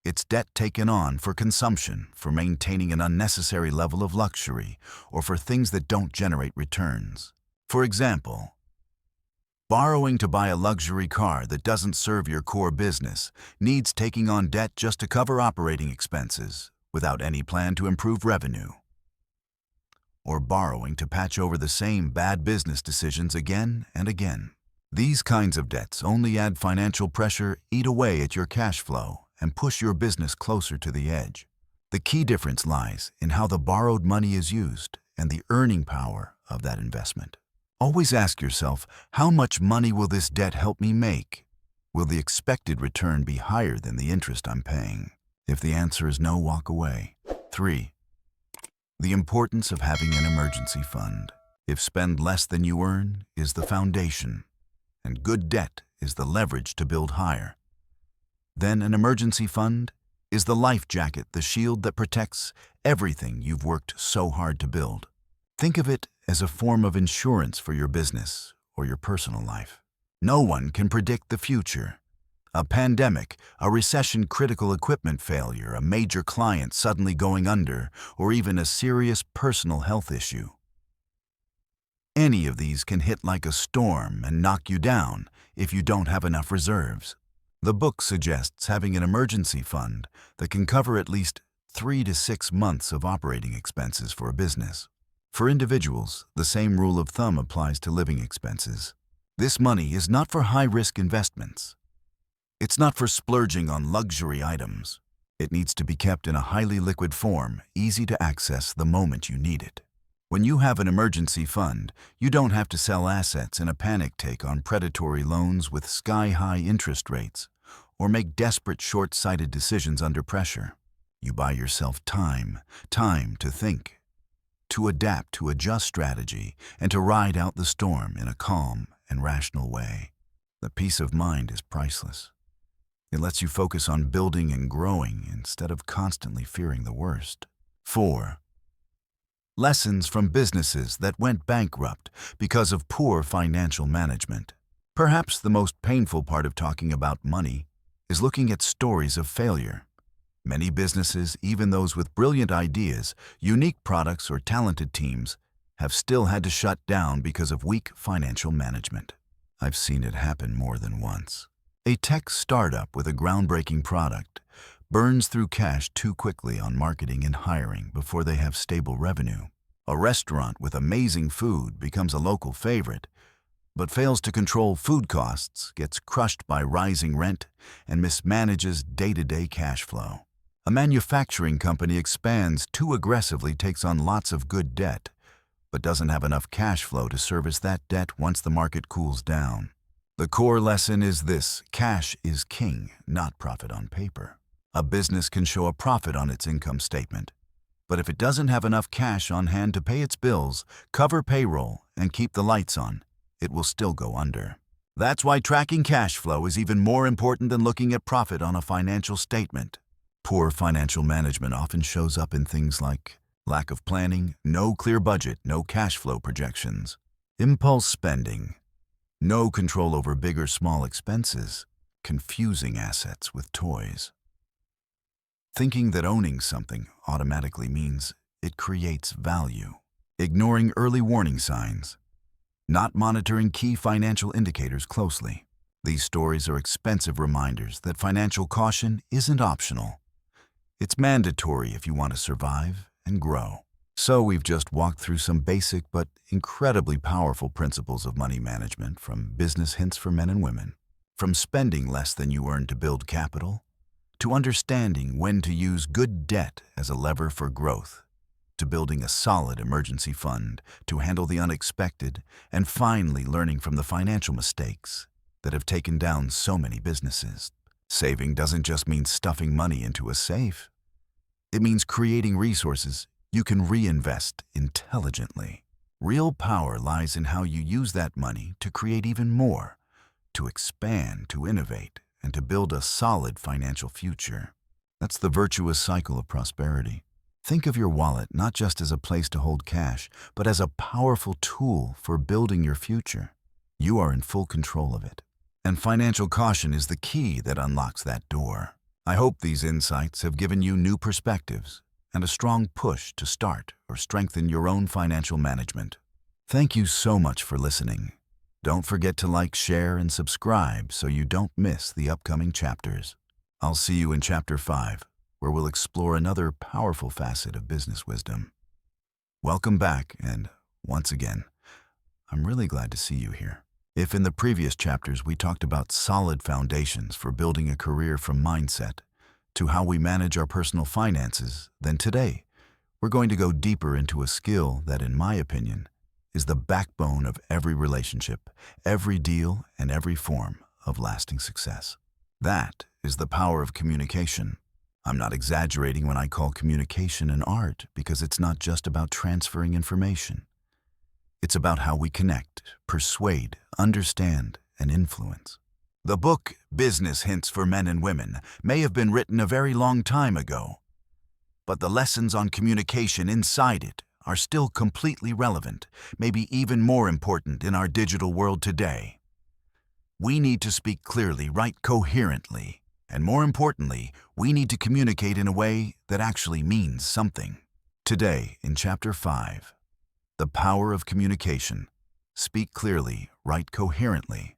It's debt taken on for consumption, for maintaining an unnecessary level of luxury, or for things that don't generate returns. For example, borrowing to buy a luxury car that doesn't serve your core business needs taking on debt just to cover operating expenses without any plan to improve revenue. Or borrowing to patch over the same bad business decisions again and again. These kinds of debts only add financial pressure, eat away at your cash flow, and push your business closer to the edge. The key difference lies in how the borrowed money is used and the earning power of that investment. Always ask yourself, how much money will this debt help me make? Will the expected return be higher than the interest I'm paying? If the answer is no, walk away. 3. The importance of having an emergency fund. If spend less than you earn is the foundation, and good debt is the leverage to build higher, then an emergency fund is the life jacket, the shield that protects everything you've worked so hard to build. Think of it as a form of insurance for your business or your personal life. No one can predict the future. A pandemic, a recession, critical equipment failure, a major client suddenly going under, or even a serious personal health issue. Any of these can hit like a storm and knock you down if you don't have enough reserves. The book suggests having an emergency fund that can cover at least 3 to 6 months of operating expenses for a business. For individuals, the same rule of thumb applies to living expenses. This money is not for high-risk investments. It's not for splurging on luxury items. It needs to be kept in a highly liquid form, easy to access the moment you need it. When you have an emergency fund, you don't have to sell assets in a panic take on predatory loans with sky-high interest rates, or make desperate short-sighted decisions under pressure. You buy yourself time to think, to adapt, to adjust strategy, and to ride out the storm in a calm and rational way. The peace of mind is priceless. It lets you focus on building and growing instead of constantly fearing the worst. 4. Lessons from businesses that went bankrupt because of poor financial management. Perhaps the most painful part of talking about money is looking at stories of failure. Many businesses, even those with brilliant ideas, unique products, or talented teams, have still had to shut down because of weak financial management. I've seen it happen more than once. A tech startup with a groundbreaking product burns through cash too quickly on marketing and hiring before they have stable revenue. A restaurant with amazing food becomes a local favorite, but fails to control food costs, gets crushed by rising rent, and mismanages day-to-day cash flow. A manufacturing company expands too aggressively, takes on lots of good debt, but doesn't have enough cash flow to service that debt once the market cools down. The core lesson is this: cash is king, not profit on paper. A business can show a profit on its income statement, but if it doesn't have enough cash on hand to pay its bills, cover payroll, and keep the lights on, it will still go under. That's why tracking cash flow is even more important than looking at profit on a financial statement. Poor financial management often shows up in things like lack of planning, no clear budget, no cash flow projections, impulse spending, no control over big or small expenses, confusing assets with toys. Thinking that owning something automatically means it creates value. Ignoring early warning signs. Not monitoring key financial indicators closely. These stories are expensive reminders that financial caution isn't optional. It's mandatory if you want to survive and grow. So we've just walked through some basic but incredibly powerful principles of money management, from business hints for men and women, from spending less than you earn to build capital, to understanding when to use good debt as a lever for growth, to building a solid emergency fund to handle the unexpected, and finally learning from the financial mistakes that have taken down so many businesses. Saving doesn't just mean stuffing money into a safe. It means creating resources you can reinvest intelligently. Real power lies in how you use that money to create even more, to expand, to innovate, and to build a solid financial future. That's the virtuous cycle of prosperity. Think of your wallet not just as a place to hold cash, but as a powerful tool for building your future. You are in full control of it. And financial caution is the key that unlocks that door. I hope these insights have given you new perspectives and a strong push to start or strengthen your own financial management. Thank you so much for listening. Don't forget to like, share, and subscribe so you don't miss the upcoming chapters. I'll see you in Chapter 5, where we'll explore another powerful facet of business wisdom. Welcome back, and once again, I'm really glad to see you here. If in the previous chapters we talked about solid foundations for building a career, from mindset to how we manage our personal finances, then today we're going to go deeper into a skill that, in my opinion, is the backbone of every relationship, every deal, and every form of lasting success. That is the power of communication. I'm not exaggerating when I call communication an art, because it's not just about transferring information. It's about how we connect, persuade, understand, and influence. The book, Business Hints for Men and Women, may have been written a very long time ago, but the lessons on communication inside it are still completely relevant, maybe even more important in our digital world today. We need to speak clearly, write coherently, and more importantly, we need to communicate in a way that actually means something. Today, in Chapter 5, The Power of Communication, Speak Clearly, Write Coherently,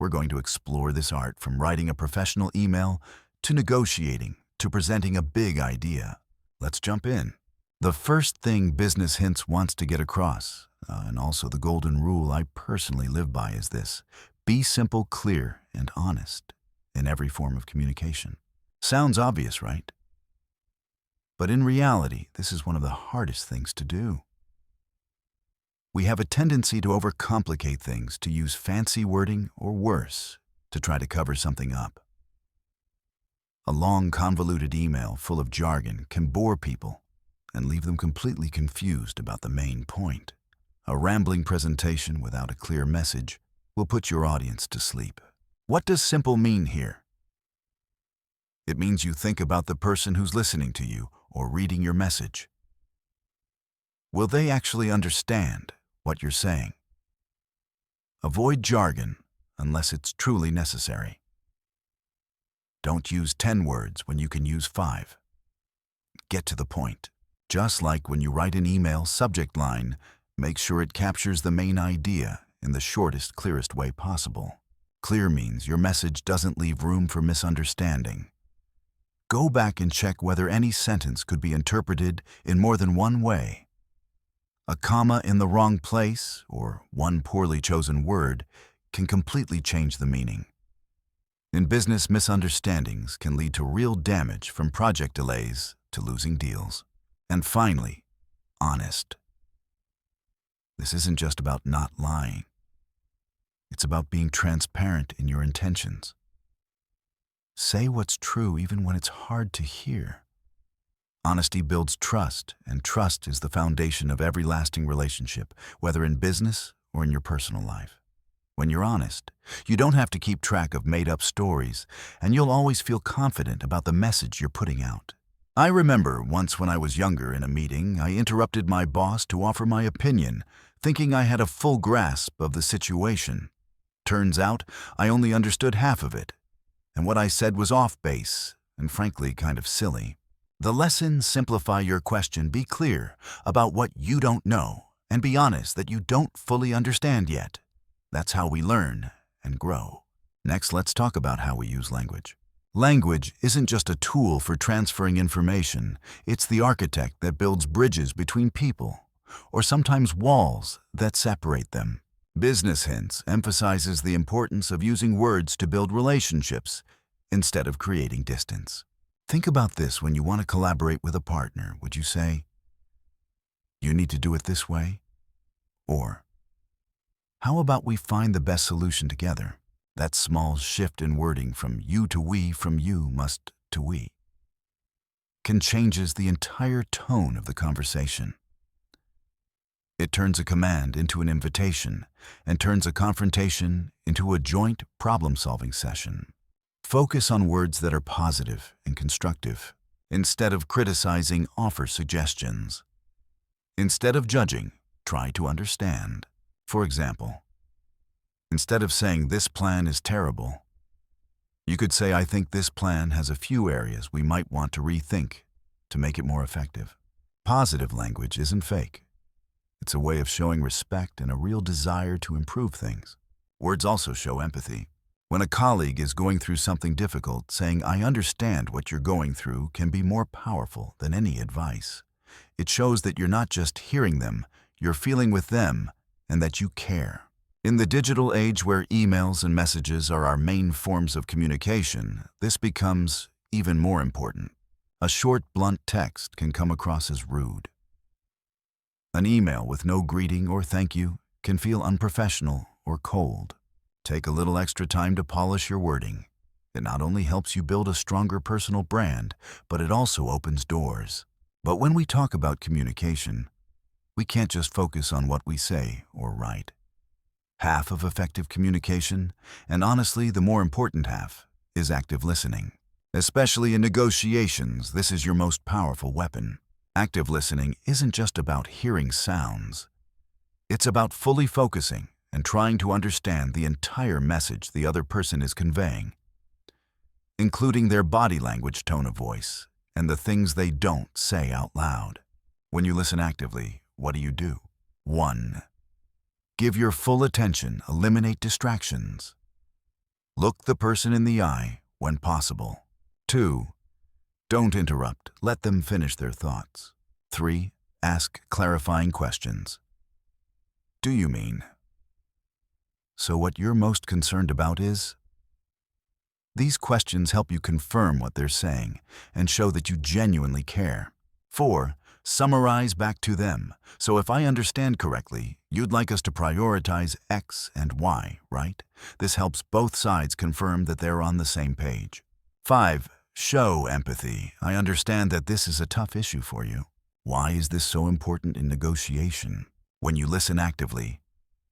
we're going to explore this art from writing a professional email to negotiating to presenting a big idea. Let's jump in. The first thing Business Hints wants to get across, and also the golden rule I personally live by, is this: be simple, clear, and honest in every form of communication. Sounds obvious, right? But in reality, this is one of the hardest things to do. We have a tendency to overcomplicate things, to use fancy wording, or worse, to try to cover something up. A long, convoluted email full of jargon can bore people and leave them completely confused about the main point. A rambling presentation without a clear message will put your audience to sleep. What does simple mean here? It means you think about the person who's listening to you or reading your message. Will they actually understand what you're saying? Avoid jargon unless it's truly necessary. Don't use 10 words when you can use 5. Get to the point. Just like when you write an email subject line, make sure it captures the main idea in the shortest, clearest way possible. Clear means your message doesn't leave room for misunderstanding. Go back and check whether any sentence could be interpreted in more than one way. A comma in the wrong place, or one poorly chosen word, can completely change the meaning. In business, misunderstandings can lead to real damage, from project delays to losing deals. And finally, honest. This isn't just about not lying. It's about being transparent in your intentions. Say what's true even when it's hard to hear. Honesty builds trust, and trust is the foundation of every lasting relationship, whether in business or in your personal life. When you're honest, you don't have to keep track of made-up stories, and you'll always feel confident about the message you're putting out. I remember once when I was younger in a meeting, I interrupted my boss to offer my opinion, thinking I had a full grasp of the situation. Turns out, I only understood half of it, and what I said was off base and frankly kind of silly. The lesson: simplify your question, be clear about what you don't know, and be honest that you don't fully understand yet. That's how we learn and grow. Next, let's talk about how we use language. Language isn't just a tool for transferring information, it's the architect that builds bridges between people, or sometimes walls that separate them. Business Hints emphasizes the importance of using words to build relationships instead of creating distance. Think about this: when you want to collaborate with a partner, would you say, "You need to do it this way"? Or, "How about we find the best solution together"? That small shift in wording from you to we, from you must to we, can changes the entire tone of the conversation. It turns a command into an invitation and turns a confrontation into a joint problem-solving session. Focus on words that are positive and constructive. Instead of criticizing, offer suggestions. Instead of judging, try to understand. For example, instead of saying "this plan is terrible," you could say, "I think this plan has a few areas we might want to rethink to make it more effective." Positive language isn't fake. It's a way of showing respect and a real desire to improve things. Words also show empathy. When a colleague is going through something difficult, saying "I understand what you're going through" can be more powerful than any advice. It shows that you're not just hearing them, you're feeling with them, and that you care. In the digital age where emails and messages are our main forms of communication, this becomes even more important. A short, blunt text can come across as rude. An email with no greeting or thank you can feel unprofessional or cold. Take a little extra time to polish your wording. It not only helps you build a stronger personal brand, but it also opens doors. But when we talk about communication, we can't just focus on what we say or write. Half of effective communication, and honestly the more important half, is active listening. Especially in negotiations, this is your most powerful weapon. Active listening isn't just about hearing sounds. It's about fully focusing and trying to understand the entire message the other person is conveying, including their body language, tone of voice, and the things they don't say out loud. When you listen actively, what do? 1. Give your full attention, eliminate distractions. Look the person in the eye when possible. 2. Don't interrupt, let them finish their thoughts. 3. Ask clarifying questions. Do you mean? So what you're most concerned about is? These questions help you confirm what they're saying and show that you genuinely care. 4. Summarize back to them. So if I understand correctly, you'd like us to prioritize X and Y, right? This helps both sides confirm that they're on the same page. 5. Show empathy. I understand that this is a tough issue for you. Why is this so important in negotiation? When you listen actively,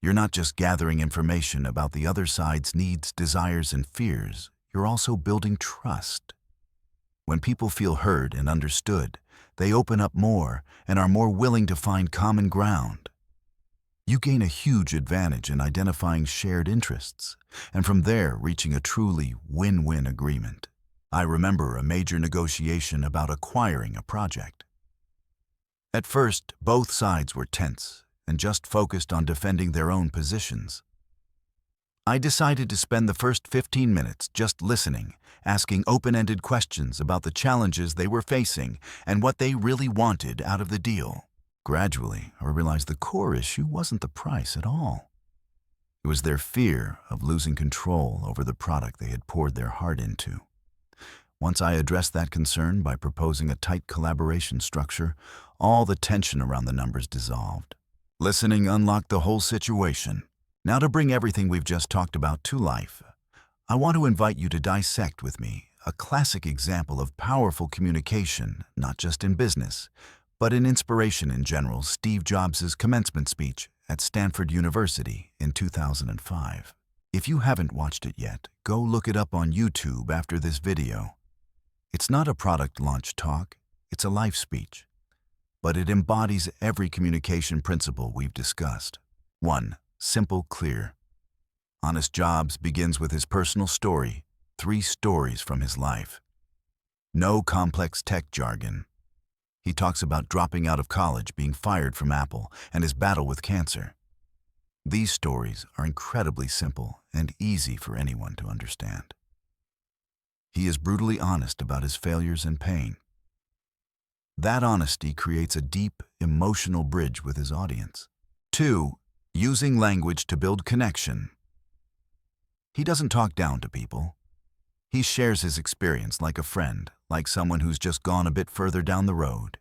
you're not just gathering information about the other side's needs, desires, and fears. You're also building trust. When people feel heard and understood, they open up more and are more willing to find common ground. You gain a huge advantage in identifying shared interests, and from there reaching a truly win-win agreement. I remember a major negotiation about acquiring a project. At first, both sides were tense and just focused on defending their own positions. I decided to spend the first 15 minutes just listening, asking open-ended questions about the challenges they were facing and what they really wanted out of the deal. Gradually, I realized the core issue wasn't the price at all. It was their fear of losing control over the product they had poured their heart into. Once I addressed that concern by proposing a tight collaboration structure, all the tension around the numbers dissolved. Listening unlocked the whole situation. Now, to bring everything we've just talked about to life, I want to invite you to dissect with me a classic example of powerful communication, not just in business, but in inspiration in general, Steve Jobs' commencement speech at Stanford University in 2005. If you haven't watched it yet, go look it up on YouTube after this video. It's not a product launch talk, it's a life speech, but it embodies every communication principle we've discussed. 1. Simple, clear. Honest Jobs begins with his personal story, 3 stories from his life. No complex tech jargon. He talks about dropping out of college, being fired from Apple, and his battle with cancer. These stories are incredibly simple and easy for anyone to understand. He is brutally honest about his failures and pain. That honesty creates a deep, emotional bridge with his audience. 2. Using language to build connection. He doesn't talk down to people. He shares his experience like a friend, like someone who's just gone a bit further down the road.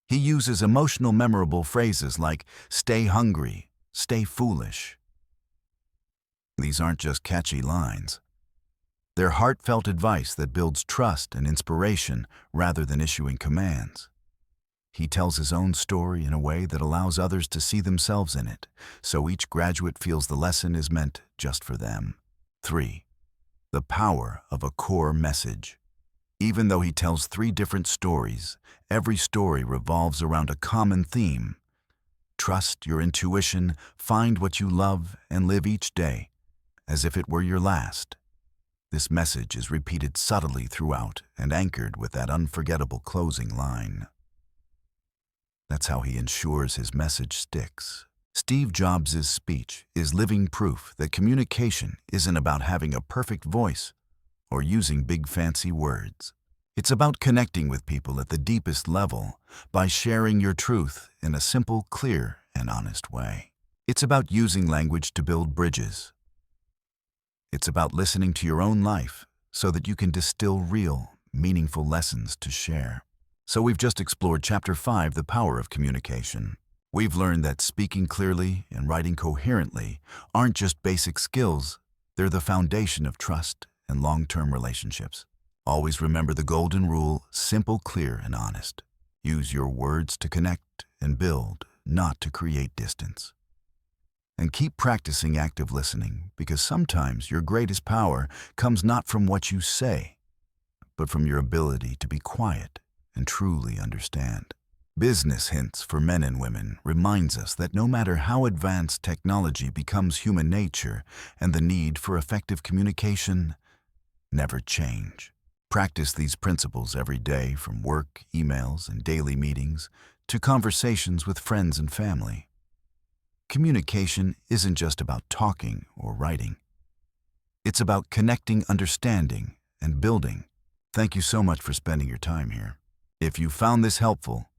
He uses emotional, memorable phrases like, "Stay hungry," "Stay foolish." These aren't just catchy lines. They're heartfelt advice that builds trust and inspiration rather than issuing commands. He tells his own story in a way that allows others to see themselves in it, so each graduate feels the lesson is meant just for them. 3. The power of a core message. Even though he tells 3 different stories, every story revolves around a common theme. Trust your intuition, find what you love, and live each day as if it were your last. This message is repeated subtly throughout and anchored with that unforgettable closing line. That's how he ensures his message sticks. Steve Jobs' speech is living proof that communication isn't about having a perfect voice or using big fancy words. It's about connecting with people at the deepest level by sharing your truth in a simple, clear, and honest way. It's about using language to build bridges. It's about listening to your own life so that you can distill real, meaningful lessons to share. So we've just explored Chapter 5, The Power of Communication. We've learned that speaking clearly and writing coherently aren't just basic skills, they're the foundation of trust and long-term relationships. Always remember the golden rule: simple, clear, and honest. Use your words to connect and build, not to create distance. And keep practicing active listening, because sometimes your greatest power comes not from what you say, but from your ability to be quiet and truly understand. Business Hints for Men and Women reminds us that no matter how advanced technology becomes human nature, and the need for effective communication never change. Practice these principles every day, from work, emails, and daily meetings to conversations with friends and family. Communication isn't just about talking or writing. It's about connecting, understanding, and building. Thank you so much for spending your time here. If you found this helpful,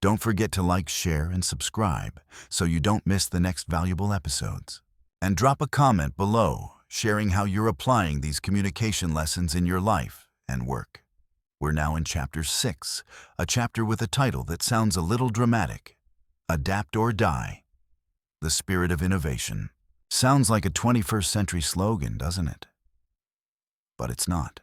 don't forget to like, share, and subscribe so you don't miss the next valuable episodes. And drop a comment below sharing how you're applying these communication lessons in your life and work. We're now in Chapter 6, a chapter with a title that sounds a little dramatic: Adapt or Die. The Spirit of Innovation. Sounds like a 21st century slogan, doesn't it? But it's not.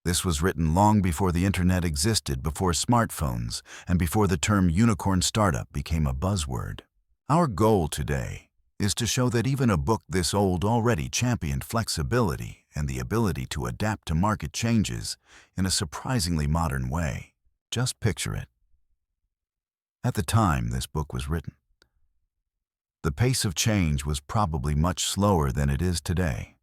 This was written long before the internet existed, before smartphones, and before the term unicorn startup became a buzzword. Our goal today is to show that even a book this old already championed flexibility and the ability to adapt to market changes in a surprisingly modern way. Just picture it. At the time this book was written, the pace of change was probably much slower than it is today.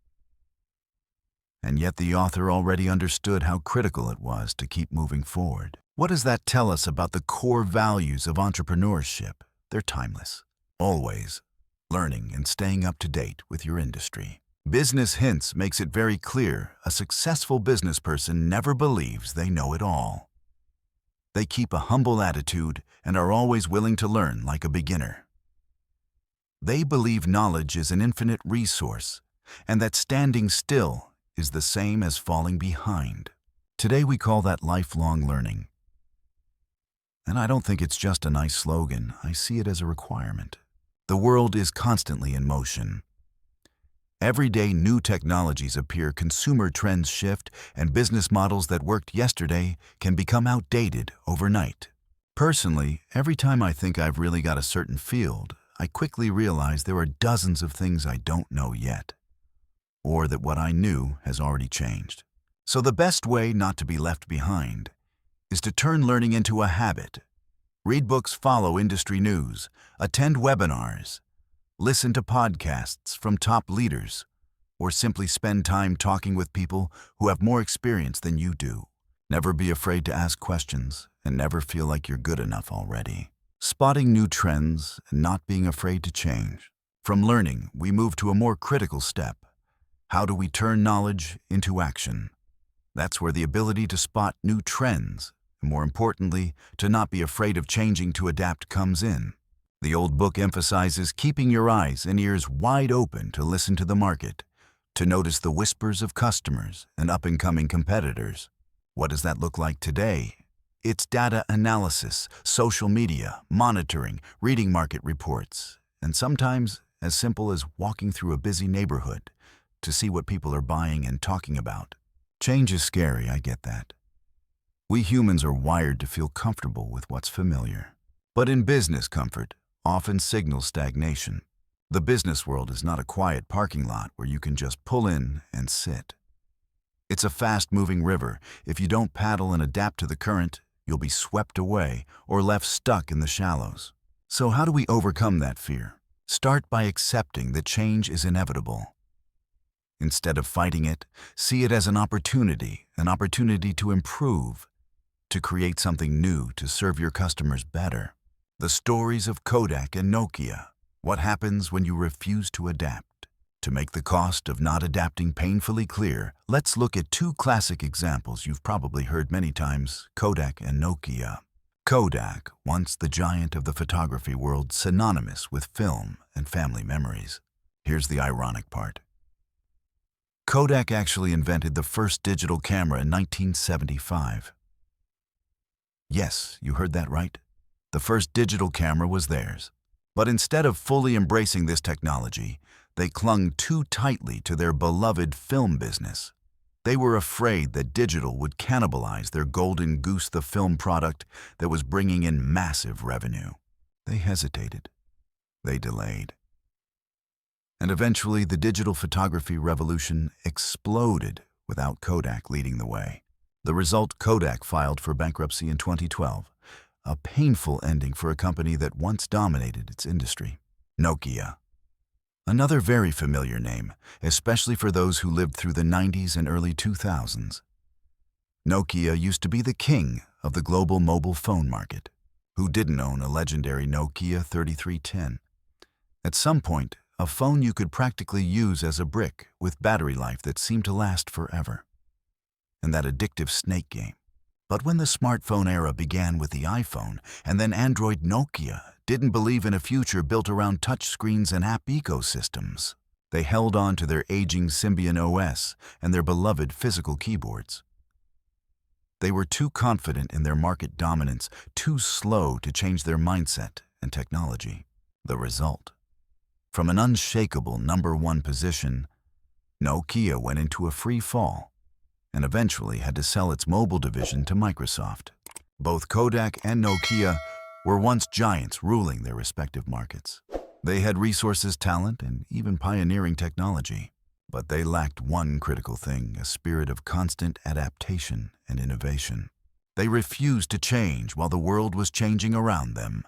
And yet the author already understood how critical it was to keep moving forward. What does that tell us about the core values of entrepreneurship? They're timeless. Always learning and staying up to date with your industry. Business Hints makes it very clear a successful business person never believes they know it all. They keep a humble attitude and are always willing to learn like a beginner. They believe knowledge is an infinite resource, and that standing still is the same as falling behind. Today we call that lifelong learning. And I don't think it's just a nice slogan. I see it as a requirement. The world is constantly in motion. Every day new technologies appear, consumer trends shift, and business models that worked yesterday can become outdated overnight. Personally, every time I think I've really got a certain field, I quickly realize there are dozens of things I don't know yet, or that what I knew has already changed. So the best way not to be left behind is to turn learning into a habit. Read books, follow industry news, attend webinars, listen to podcasts from top leaders, or simply spend time talking with people who have more experience than you do. Never be afraid to ask questions and never feel like you're good enough already. Spotting new trends and not being afraid to change. From learning, we move to a more critical step. How do we turn knowledge into action? That's where the ability to spot new trends, and more importantly, to not be afraid of changing to adapt comes in. The old book emphasizes keeping your eyes and ears wide open to listen to the market, to notice the whispers of customers and up-and-coming competitors. What does that look like today? It's data analysis, social media, monitoring, reading market reports, and sometimes as simple as walking through a busy neighborhood to see what people are buying and talking about. Change is scary, I get that. We humans are wired to feel comfortable with what's familiar. But in business, comfort often signals stagnation. The business world is not a quiet parking lot where you can just pull in and sit. It's a fast-moving river. If you don't paddle and adapt to the current, you'll be swept away or left stuck in the shallows. So how do we overcome that fear? Start by accepting that change is inevitable. Instead of fighting it, see it as an opportunity to improve, to create something new to serve your customers better. The stories of Kodak and Nokia. What happens when you refuse to adapt? To make the cost of not adapting painfully clear, let's look at two classic examples you've probably heard many times, Kodak and Nokia. Kodak, once the giant of the photography world, synonymous with film and family memories. Here's the ironic part. Kodak actually invented the first digital camera in 1975. Yes, you heard that right. The first digital camera was theirs. But instead of fully embracing this technology, they clung too tightly to their beloved film business. They were afraid that digital would cannibalize their golden goose, the film product that was bringing in massive revenue. They hesitated. They delayed. And eventually, the digital photography revolution exploded without Kodak leading the way. The result, Kodak filed for bankruptcy in 2012, a painful ending for a company that once dominated its industry. Nokia. Another very familiar name, especially for those who lived through the 90s and early 2000s. Nokia used to be the king of the global mobile phone market. Who didn't own a legendary Nokia 3310? At some point, a phone you could practically use as a brick with battery life that seemed to last forever. And that addictive snake game. But when the smartphone era began with the iPhone and then Android, Nokia didn't believe in a future built around touchscreens and app ecosystems. They held on to their aging Symbian OS and their beloved physical keyboards. They were too confident in their market dominance, too slow to change their mindset and technology. The result? From an unshakable #1 position, Nokia went into a free fall and eventually had to sell its mobile division to Microsoft. Both Kodak and Nokia were once giants ruling their respective markets. They had resources, talent, and even pioneering technology. But they lacked one critical thing, a spirit of constant adaptation and innovation. They refused to change while the world was changing around them.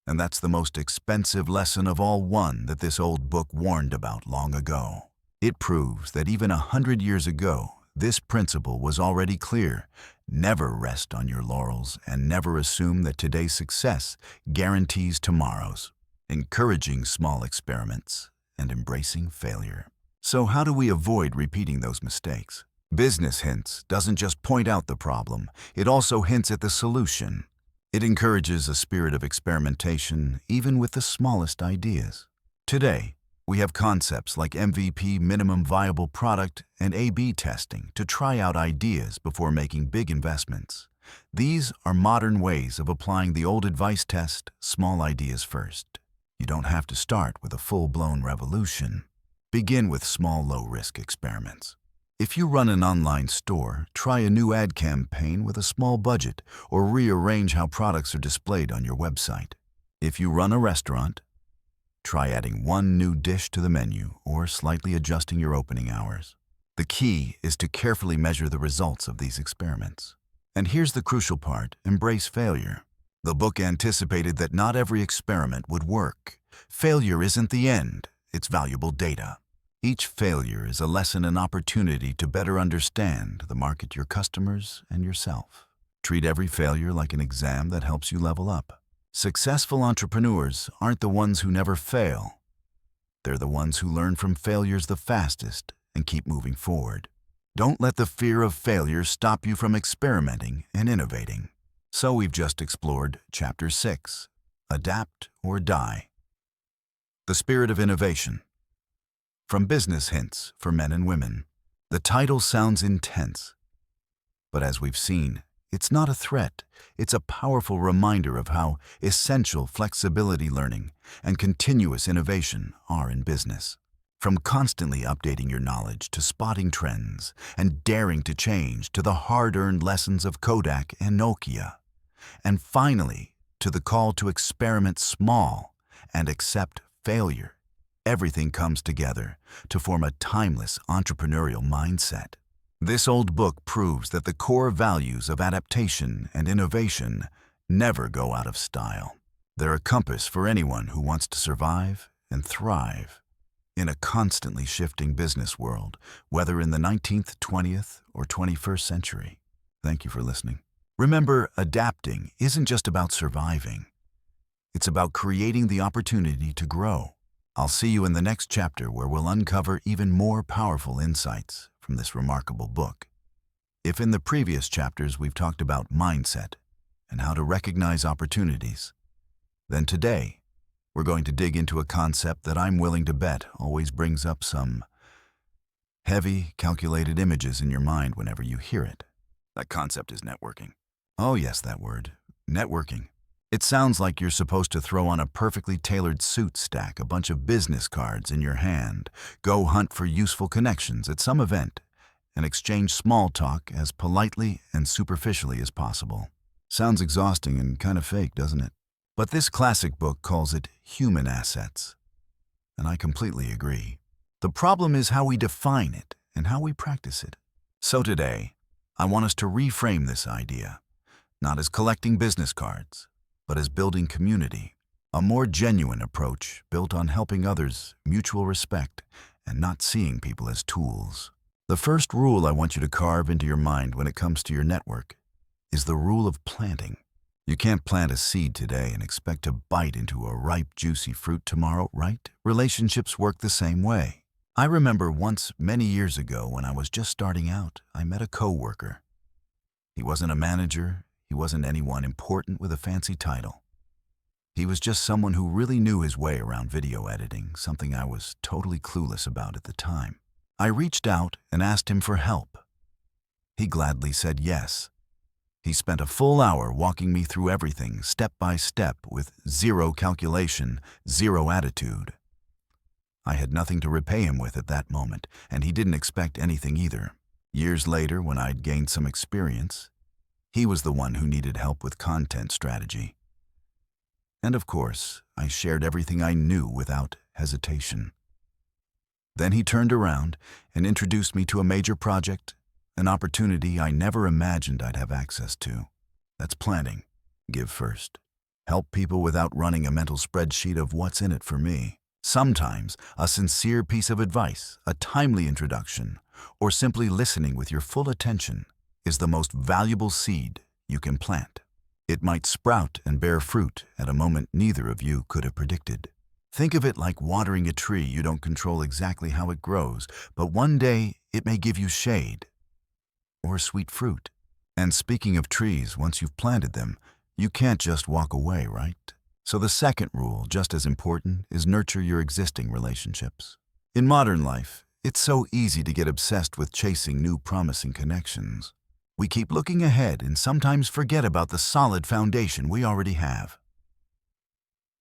And that's the most expensive lesson of all, one that this old book warned about long ago. It proves that even 100 years ago, this principle was already clear. Never rest on your laurels and never assume that today's success guarantees tomorrow's. Encouraging small experiments and embracing failure. So how do we avoid repeating those mistakes? Business Hints doesn't just point out the problem, it also hints at the solution. It encourages a spirit of experimentation, even with the smallest ideas. Today, we have concepts like MVP, minimum viable product, and A/B testing to try out ideas before making big investments. These are modern ways of applying the old advice test, small ideas first. You don't have to start with a full-blown revolution. Begin with small, low-risk experiments. If you run an online store, try a new ad campaign with a small budget or rearrange how products are displayed on your website. If you run a restaurant, try adding one new dish to the menu or slightly adjusting your opening hours. The key is to carefully measure the results of these experiments. And here's the crucial part: embrace failure. The book anticipated that not every experiment would work. Failure isn't the end, it's valuable data. Each failure is a lesson and opportunity to better understand the market, your customers, and yourself. Treat every failure like an exam that helps you level up. Successful entrepreneurs aren't the ones who never fail. They're the ones who learn from failures the fastest and keep moving forward. Don't let the fear of failure stop you from experimenting and innovating. So we've just explored Chapter 6, Adapt or Die. The Spirit of Innovation. From Business Hints for Men and Women. The title sounds intense, but as we've seen, it's not a threat. It's a powerful reminder of how essential flexibility learning and continuous innovation are in business. From constantly updating your knowledge to spotting trends and daring to change to the hard-earned lessons of Kodak and Nokia. And finally, to the call to experiment small and accept failure. Everything comes together to form a timeless entrepreneurial mindset. This old book proves that the core values of adaptation and innovation never go out of style. They're a compass for anyone who wants to survive and thrive in a constantly shifting business world, whether in the 19th, 20th, or 21st century. Thank you for listening. Remember, adapting isn't just about surviving. It's about creating the opportunity to grow. I'll see you in the next chapter where we'll uncover even more powerful insights from this remarkable book. If in the previous chapters we've talked about mindset and how to recognize opportunities, then today we're going to dig into a concept that I'm willing to bet always brings up some heavy, calculated images in your mind whenever you hear it. That concept is networking. Oh yes, that word, networking. It sounds like you're supposed to throw on a perfectly tailored suit, stack a bunch of business cards in your hand, go hunt for useful connections at some event, and exchange small talk as politely and superficially as possible. Sounds exhausting and kind of fake, doesn't it? But this classic book calls it human assets, and I completely agree. The problem is how we define it and how we practice it. So today, I want us to reframe this idea, not as collecting business cards, but as building community, a more genuine approach built on helping others, mutual respect, and not seeing people as tools. The first rule I want you to carve into your mind when it comes to your network is the rule of planting. You can't plant a seed today and expect to bite into a ripe, juicy fruit tomorrow, right? Relationships work the same way. I remember once, many years ago, when I was just starting out, I met a coworker. He wasn't a manager. He wasn't anyone important with a fancy title. He was just someone who really knew his way around video editing, something I was totally clueless about at the time. I reached out and asked him for help. He gladly said yes. He spent a full hour walking me through everything, step by step, with zero calculation, zero attitude. I had nothing to repay him with at that moment, and he didn't expect anything either. Years later, when I'd gained some experience, he was the one who needed help with content strategy. And of course, I shared everything I knew without hesitation. Then he turned around and introduced me to a major project, an opportunity I never imagined I'd have access to. That's planning. Give first. Help people without running a mental spreadsheet of what's in it for me. Sometimes a sincere piece of advice, a timely introduction, or simply listening with your full attention is the most valuable seed you can plant. It might sprout and bear fruit at a moment neither of you could have predicted. Think of it like watering a tree. You don't control exactly how it grows, but one day it may give you shade or sweet fruit. And speaking of trees, once you've planted them, You can't just walk away, right? So the second rule, just as important, is nurture your existing relationships. In modern life, it's so easy to get obsessed with chasing new promising connections. We keep looking ahead and sometimes forget about the solid foundation we already have.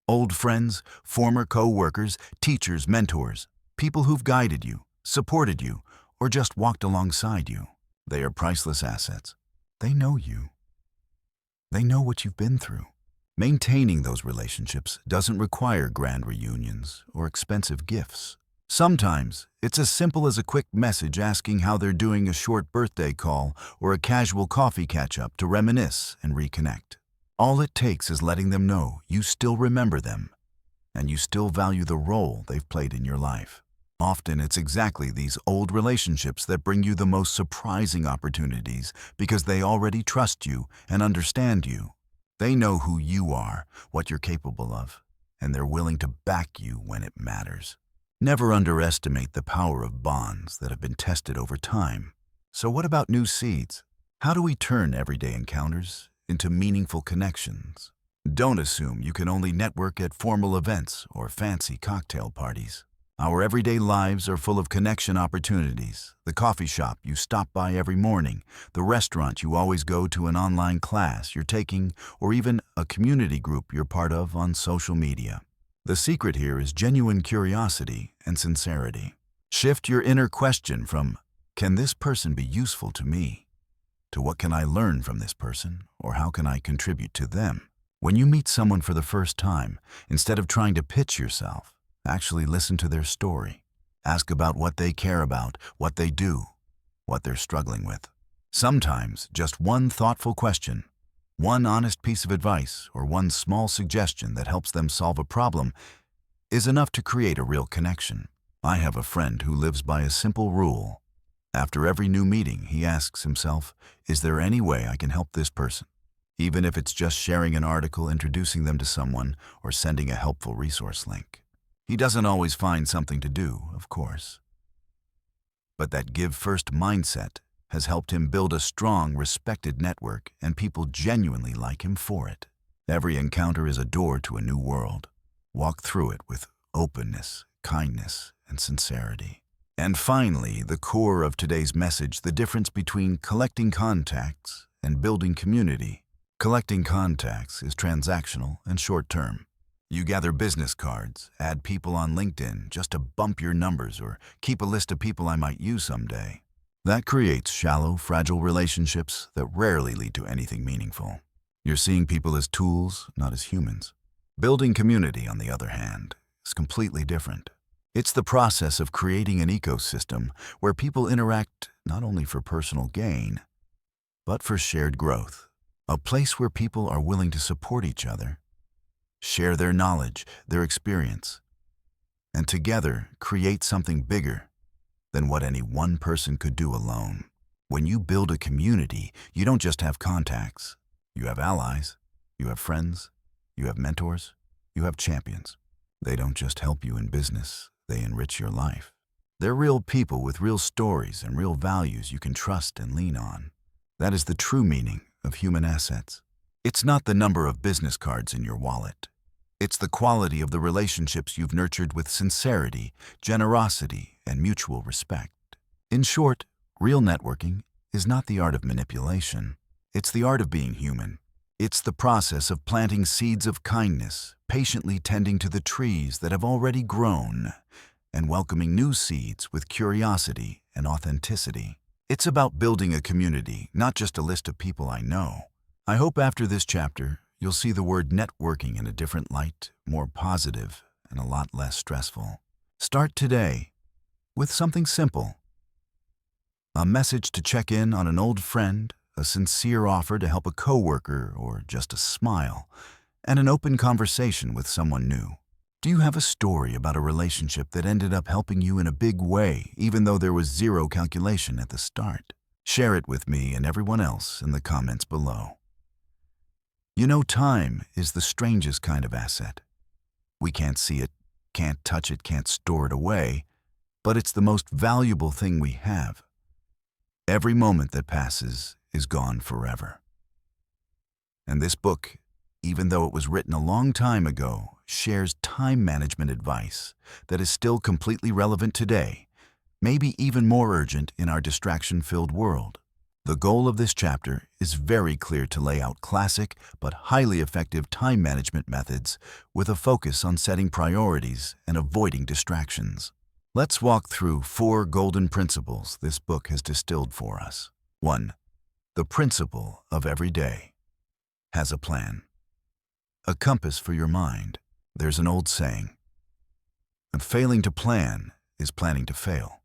Old friends, former co-workers, teachers, mentors, people who've guided you, supported you, or just walked alongside you. They are priceless assets. They know you. They know what you've been through. Maintaining those relationships doesn't require grand reunions or expensive gifts. Sometimes, it's as simple as a quick message asking how they're doing, a short birthday call, or a casual coffee catch-up to reminisce and reconnect. All it takes is letting them know you still remember them, and you still value the role they've played in your life. Often it's exactly these old relationships that bring you the most surprising opportunities because they already trust you and understand you. They know who you are, what you're capable of, and they're willing to back you when it matters. Never underestimate the power of bonds that have been tested over time. So what about new seeds? How do we turn everyday encounters into meaningful connections? Don't assume you can only network at formal events or fancy cocktail parties. Our everyday lives are full of connection opportunities. The coffee shop you stop by every morning, the restaurant you always go to, an online class you're taking, or even a community group you're part of on social media. The secret here is genuine curiosity and sincerity. Shift your inner question from, "Can this person be useful to me?" to, "What can I learn from this person?" or "How can I contribute to them?" When you meet someone for the first time, instead of trying to pitch yourself, actually listen to their story. Ask about what they care about, what they do, what they're struggling with. Sometimes, just one thoughtful question, one honest piece of advice, or one small suggestion that helps them solve a problem is enough to create a real connection. I have a friend who lives by a simple rule. After every new meeting, he asks himself, "Is there any way I can help this person?" Even if it's just sharing an article, introducing them to someone, or sending a helpful resource link. He doesn't always find something to do, of course. But that give-first mindset has helped him build a strong, respected network, and people genuinely like him for it. Every encounter is a door to a new world. Walk through it with openness, kindness, and sincerity. And finally, the core of today's message, the difference between collecting contacts and building community. Collecting contacts is transactional and short-term. You gather business cards, add people on LinkedIn just to bump your numbers, or keep a list of people I might use someday. That creates shallow, fragile relationships that rarely lead to anything meaningful. You're seeing people as tools, not as humans. Building community, on the other hand, is completely different. It's the process of creating an ecosystem where people interact not only for personal gain, but for shared growth. A place where people are willing to support each other, share their knowledge, their experience, and together create something bigger than what any one person could do alone. When you build a community, you don't just have contacts. You have allies, you have friends, you have mentors, you have champions. They don't just help you in business, they enrich your life. They're real people with real stories and real values you can trust and lean on. That is the true meaning of human assets. It's not the number of business cards in your wallet. It's the quality of the relationships you've nurtured with sincerity, generosity, and mutual respect. In short, real networking is not the art of manipulation. It's the art of being human. It's the process of planting seeds of kindness, patiently tending to the trees that have already grown, and welcoming new seeds with curiosity and authenticity. It's about building a community, not just a list of people I know. I hope after this chapter, you'll see the word networking in a different light, more positive, and a lot less stressful. Start today with something simple. A message to check in on an old friend, a sincere offer to help a coworker, or just a smile, and an open conversation with someone new. Do you have a story about a relationship that ended up helping you in a big way, even though there was zero calculation at the start? Share it with me and everyone else in the comments below. You know, time is the strangest kind of asset. We can't see it, can't touch it, can't store it away, but it's the most valuable thing we have. Every moment that passes is gone forever. And this book even though it was written a long time ago, shares time management advice that is still completely relevant today, maybe even more urgent in our distraction-filled world. The goal of this chapter is very clear: to lay out classic but highly effective time management methods with a focus on setting priorities and avoiding distractions. Let's walk through 4 golden principles this book has distilled for us. 1. The principle of every day has a plan. A compass for your mind. There's an old saying, failing to plan is planning to fail.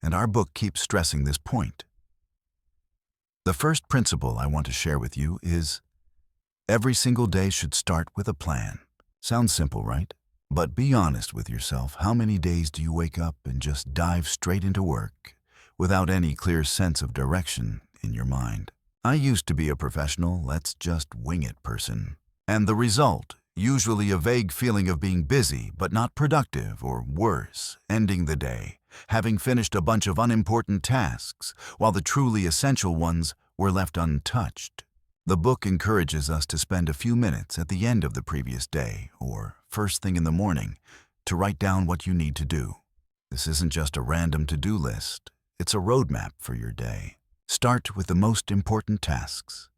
And our book keeps stressing this point. The first principle I want to share with you is every single day should start with a plan. Sounds simple, right? But be honest with yourself. How many days do you wake up and just dive straight into work without any clear sense of direction in your mind? I used to be a professional, let's just wing it person. And the result, usually a vague feeling of being busy but not productive, or worse, ending the day, having finished a bunch of unimportant tasks, while the truly essential ones were left untouched. The book encourages us to spend a few minutes at the end of the previous day, or first thing in the morning, to write down what you need to do. This isn't just a random to-do list, it's a roadmap for your day. Start with the most important tasks.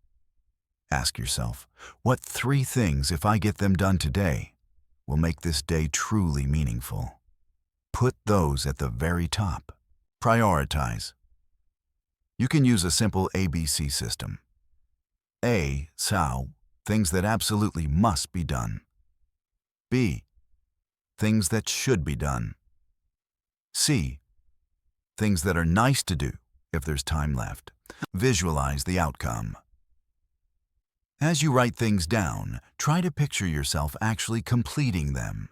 Ask yourself, what 3 things, if I get them done today, will make this day truly meaningful? Put those at the very top. Prioritize. You can use a simple ABC system. A, SOW, things that absolutely must be done. B, things that should be done. C, things that are nice to do if there's time left. Visualize the outcome. As you write things down, try to picture yourself actually completing them.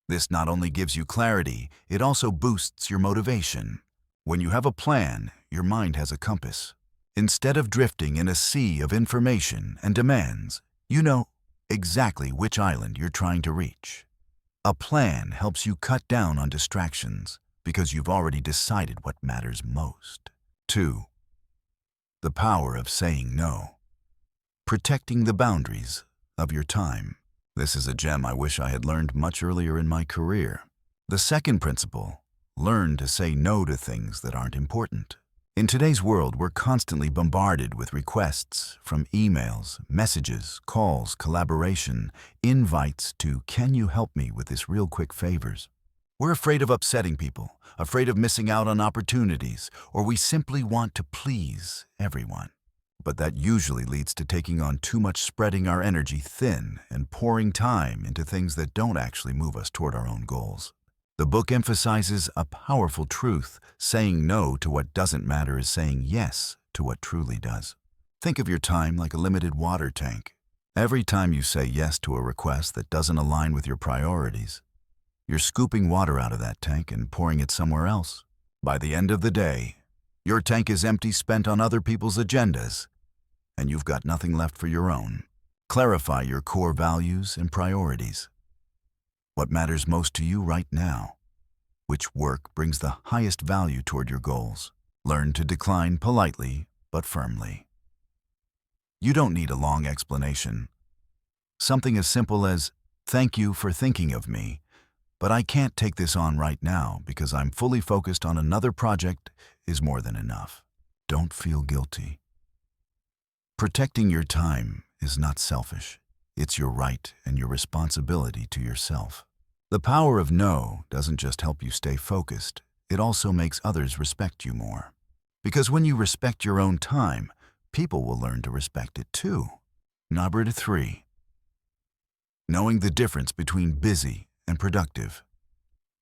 This not only gives you clarity, it also boosts your motivation. When you have a plan, your mind has a compass. Instead of drifting in a sea of information and demands, you know exactly which island you're trying to reach. A plan helps you cut down on distractions because you've already decided what matters most. 2. The power of saying no. Protecting the boundaries of your time. This is a gem I wish I had learned much earlier in my career. The second principle, learn to say no to things that aren't important. In today's world, we're constantly bombarded with requests, from emails, messages, calls, collaboration, invites to, can you help me with this real quick favors? We're afraid of upsetting people, afraid of missing out on opportunities, or we simply want to please everyone. But that usually leads to taking on too much, spreading our energy thin, and pouring time into things that don't actually move us toward our own goals. The book emphasizes a powerful truth: saying no to what doesn't matter is saying yes to what truly does. Think of your time like a limited water tank. Every time you say yes to a request that doesn't align with your priorities, you're scooping water out of that tank and pouring it somewhere else. By the end of the day, your tank is empty, spent on other people's agendas, and you've got nothing left for your own. Clarify your core values and priorities. What matters most to you right now? Which work brings the highest value toward your goals? Learn to decline politely but firmly. You don't need a long explanation. Something as simple as, "Thank you for thinking of me, but I can't take this on right now because I'm fully focused on another project," is more than enough. Don't feel guilty. Protecting your time is not selfish. It's your right and your responsibility to yourself. The power of no doesn't just help you stay focused, it also makes others respect you more. Because when you respect your own time, people will learn to respect it too. Number 3. Knowing the difference between busy and productive.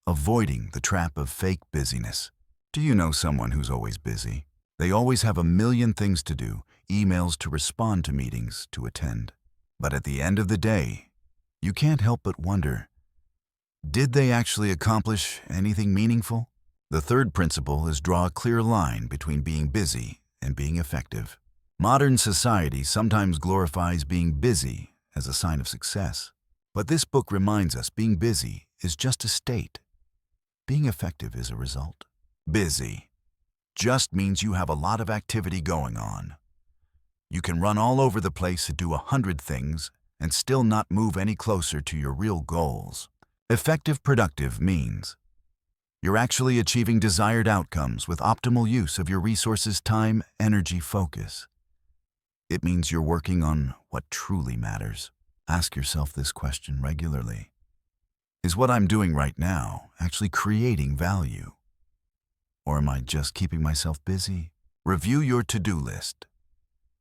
Avoiding the trap of fake busyness. Do you know someone who's always busy? They always have a million things to do, emails to respond to, meetings to attend. But at the end of the day, you can't help but wonder, did they actually accomplish anything meaningful? The third principle is draw a clear line between being busy and being effective. Modern society sometimes glorifies being busy as a sign of success. But this book reminds us being busy is just a state. Being effective is a result. Busy just means you have a lot of activity going on. You can run all over the place and do 100 things and still not move any closer to your real goals. Effective productive means you're actually achieving desired outcomes with optimal use of your resources, time, energy, focus. It means you're working on what truly matters. Ask yourself this question regularly. Is what I'm doing right now actually creating value? Or am I just keeping myself busy? Review your to-do list.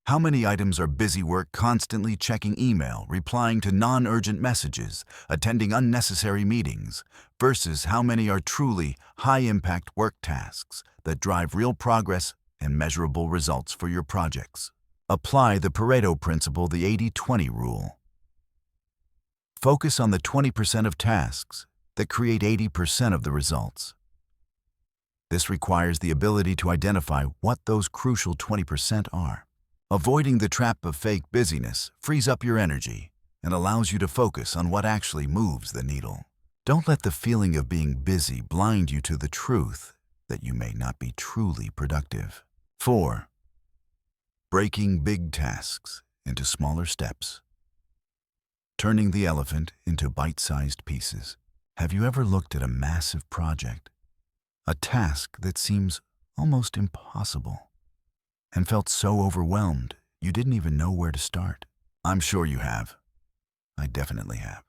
How many items are busy work, constantly checking email, replying to non-urgent messages, attending unnecessary meetings, versus how many are truly high-impact work tasks that drive real progress and measurable results for your projects? Apply the Pareto principle, the 80-20 rule. Focus on the 20% of tasks that create 80% of the results. This requires the ability to identify what those crucial 20% are. Avoiding the trap of fake busyness frees up your energy and allows you to focus on what actually moves the needle. Don't let the feeling of being busy blind you to the truth that you may not be truly productive. 4. Breaking big tasks into smaller steps. Turning the elephant into bite-sized pieces. Have you ever looked at a massive project, a task that seems almost impossible, and felt so overwhelmed you didn't even know where to start? I'm sure you have. I definitely have.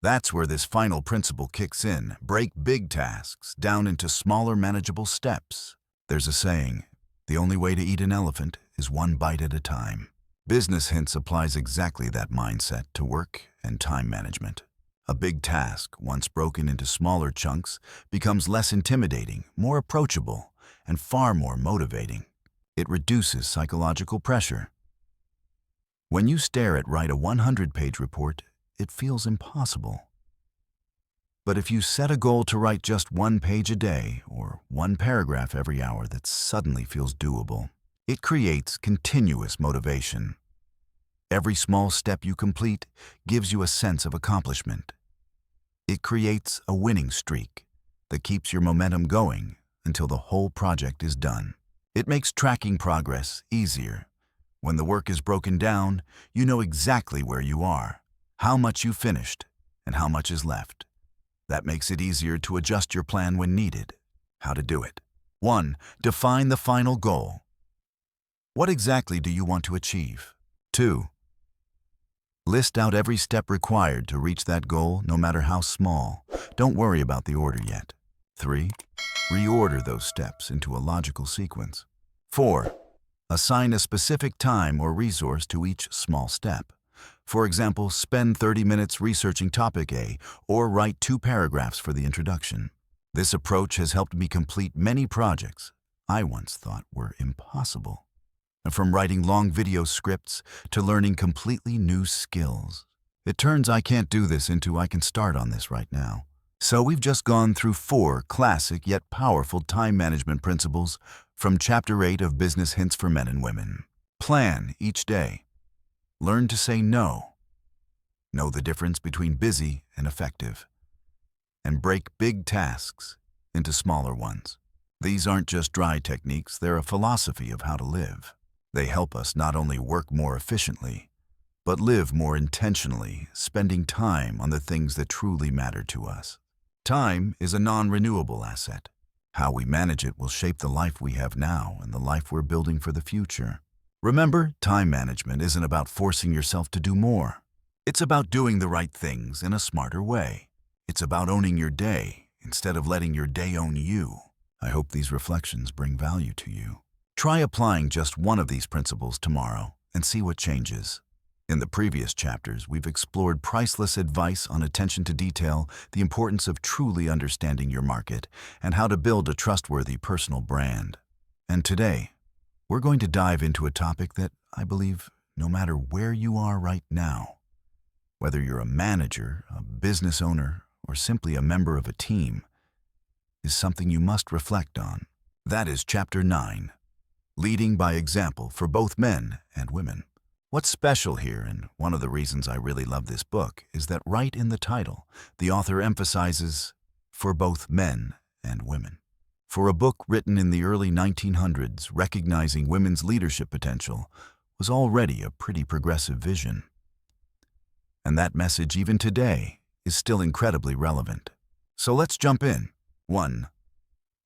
That's where this final principle kicks in. Break big tasks down into smaller, manageable steps. There's a saying, the only way to eat an elephant is one bite at a time. Business Hints applies exactly that mindset to work and time management. A big task, once broken into smaller chunks, becomes less intimidating, more approachable, and far more motivating. It reduces psychological pressure. When you stare at write a 100-page report, it feels impossible. But if you set a goal to write just 1 page a day or 1 paragraph every hour, that suddenly feels doable. It creates continuous motivation. Every small step you complete gives you a sense of accomplishment. It creates a winning streak that keeps your momentum going until the whole project is done. It makes tracking progress easier. When the work is broken down, you know exactly where you are, how much you finished, and how much is left. That makes it easier to adjust your plan when needed. How to do it. 1. Define the final goal. What exactly do you want to achieve? 2. List out every step required to reach that goal, no matter how small. Don't worry about the order yet. 3. Reorder those steps into a logical sequence. 4. Assign a specific time or resource to each small step. For example, spend 30 minutes researching topic A or write 2 paragraphs for the introduction. This approach has helped me complete many projects I once thought were impossible. From writing long video scripts to learning completely new skills. It turns I can't do this into I can start on this right now. So we've just gone through 4 classic yet powerful time management principles from Chapter 8 of Business Hints for Men and Women. Plan each day. Learn to say no. Know the difference between busy and effective. And break big tasks into smaller ones. These aren't just dry techniques, they're a philosophy of how to live. They help us not only work more efficiently, but live more intentionally, spending time on the things that truly matter to us. Time is a non-renewable asset. How we manage it will shape the life we have now and the life we're building for the future. Remember, time management isn't about forcing yourself to do more. It's about doing the right things in a smarter way. It's about owning your day instead of letting your day own you. I hope these reflections bring value to you. Try applying just one of these principles tomorrow and see what changes. In the previous chapters, we've explored priceless advice on attention to detail, the importance of truly understanding your market, and how to build a trustworthy personal brand. And today, we're going to dive into a topic that I believe, no matter where you are right now, whether you're a manager, a business owner, or simply a member of a team, is something you must reflect on. That is Chapter 9. Leading by example for both men and women. What's special here, and one of the reasons I really love this book, is that right in the title, the author emphasizes for both men and women. For a book written in the early 1900s recognizing women's leadership potential was already a pretty progressive vision. And that message, even today, is still incredibly relevant. So let's jump in. 1.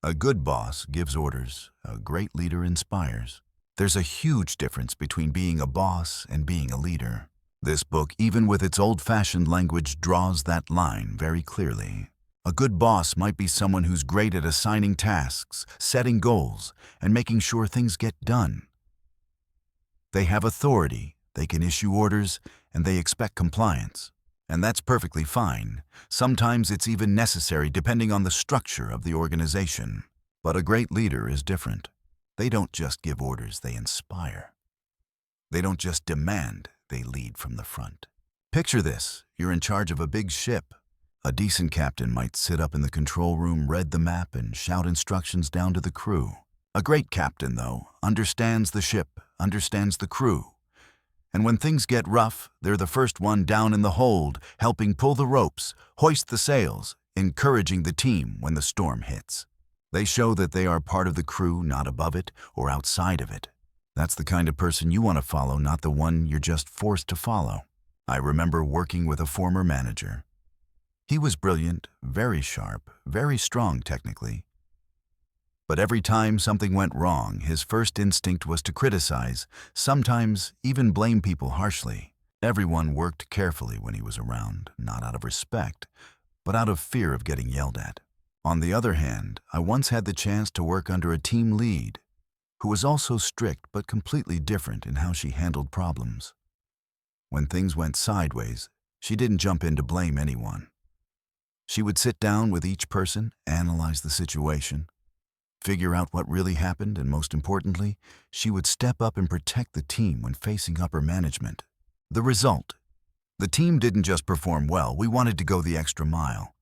A good boss gives orders. A great leader inspires. There's a huge difference between being a boss and being a leader. This book, even with its old-fashioned language, draws that line very clearly. A good boss might be someone who's great at assigning tasks, setting goals, and making sure things get done. They have authority, they can issue orders, and they expect compliance. And that's perfectly fine. Sometimes it's even necessary depending on the structure of the organization. But a great leader is different. They don't just give orders, they inspire. They don't just demand, they lead from the front. Picture this, you're in charge of a big ship. A decent captain might sit up in the control room, read the map, and shout instructions down to the crew. A great captain, though, understands the ship, understands the crew. And when things get rough, they're the first one down in the hold, helping pull the ropes, hoist the sails, encouraging the team when the storm hits. They show that they are part of the crew, not above it or outside of it. That's the kind of person you want to follow, not the one you're just forced to follow. I remember working with a former manager. He was brilliant, very sharp, very strong technically. But every time something went wrong, his first instinct was to criticize, sometimes even blame people harshly. Everyone worked carefully when he was around, not out of respect, but out of fear of getting yelled at. On the other hand, I once had the chance to work under a team lead, who was also strict but completely different in how she handled problems. When things went sideways, she didn't jump in to blame anyone. She would sit down with each person, analyze the situation, figure out what really happened, and most importantly, she would step up and protect the team when facing upper management. The result? The team didn't just perform well, we wanted to go the extra mile.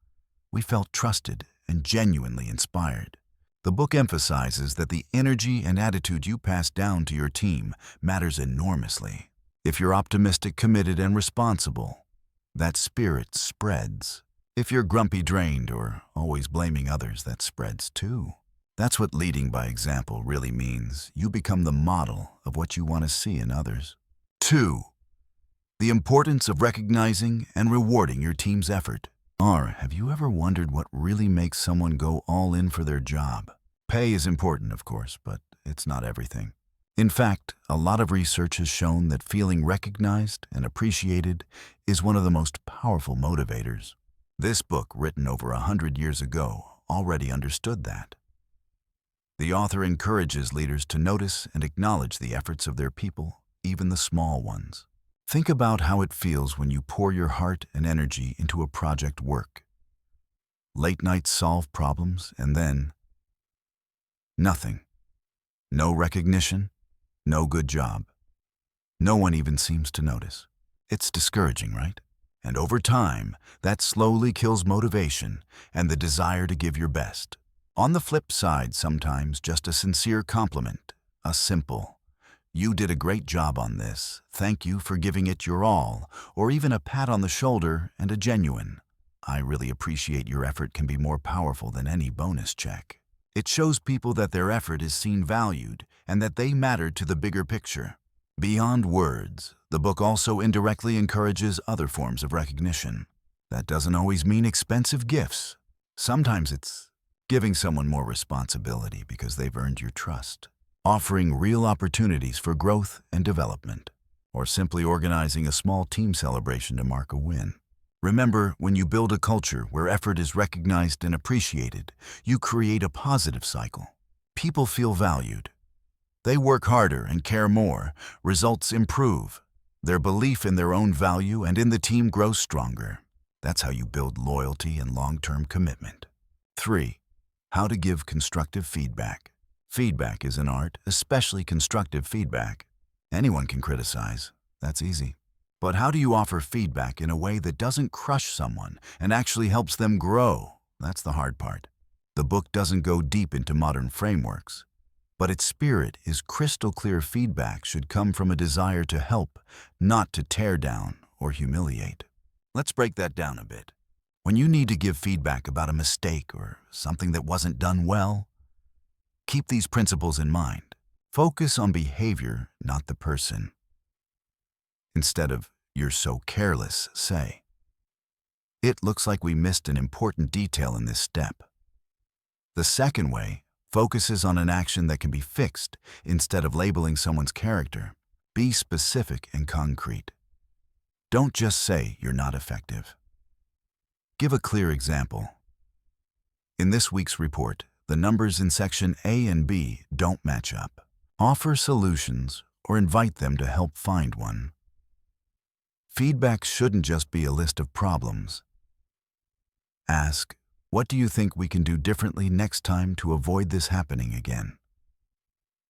We felt trusted and genuinely inspired. The book emphasizes that the energy and attitude you pass down to your team matters enormously. If you're optimistic, committed, and responsible, that spirit spreads. If you're grumpy, drained, or always blaming others, that spreads too. That's what leading by example really means. You become the model of what you want to see in others. 2. The importance of recognizing and rewarding your team's effort. Have you ever wondered what really makes someone go all in for their job? Pay is important, of course, but it's not everything. In fact, a lot of research has shown that feeling recognized and appreciated is one of the most powerful motivators. This book, written over 100 years ago, already understood that. The author encourages leaders to notice and acknowledge the efforts of their people, even the small ones. Think about how it feels when you pour your heart and energy into a project work. Late nights solve problems, and then nothing. No recognition, no good job. No one even seems to notice. It's discouraging, right? And over time, that slowly kills motivation and the desire to give your best. On the flip side, sometimes just a sincere compliment, a simple, "You did a great job on this, thank you for giving it your all," or even a pat on the shoulder and a genuine, "I really appreciate your effort," can be more powerful than any bonus check. It shows people that their effort is seen, valued, and that they matter to the bigger picture. Beyond words, the book also indirectly encourages other forms of recognition. That doesn't always mean expensive gifts. Sometimes it's giving someone more responsibility because they've earned your trust, offering real opportunities for growth and development, or simply organizing a small team celebration to mark a win. Remember, when you build a culture where effort is recognized and appreciated, you create a positive cycle. People feel valued. They work harder and care more. Results improve. Their belief in their own value and in the team grows stronger. That's how you build loyalty and long-term commitment. 3. How to give constructive feedback. Feedback is an art, especially constructive feedback. Anyone can criticize. That's easy. But how do you offer feedback in a way that doesn't crush someone and actually helps them grow? That's the hard part. The book doesn't go deep into modern frameworks, but its spirit is crystal clear. Feedback should come from a desire to help, not to tear down or humiliate. Let's break that down a bit. When you need to give feedback about a mistake or something that wasn't done well, keep these principles in mind. Focus on behavior, not the person. Instead of, "You're so careless," say, "It looks like we missed an important detail in this step." The second way focuses on an action that can be fixed instead of labeling someone's character. Be specific and concrete. Don't just say you're not effective. Give a clear example. In this week's report, the numbers in section A and B don't match up. Offer solutions or invite them to help find one. Feedback shouldn't just be a list of problems. Ask, "What do you think we can do differently next time to avoid this happening again?"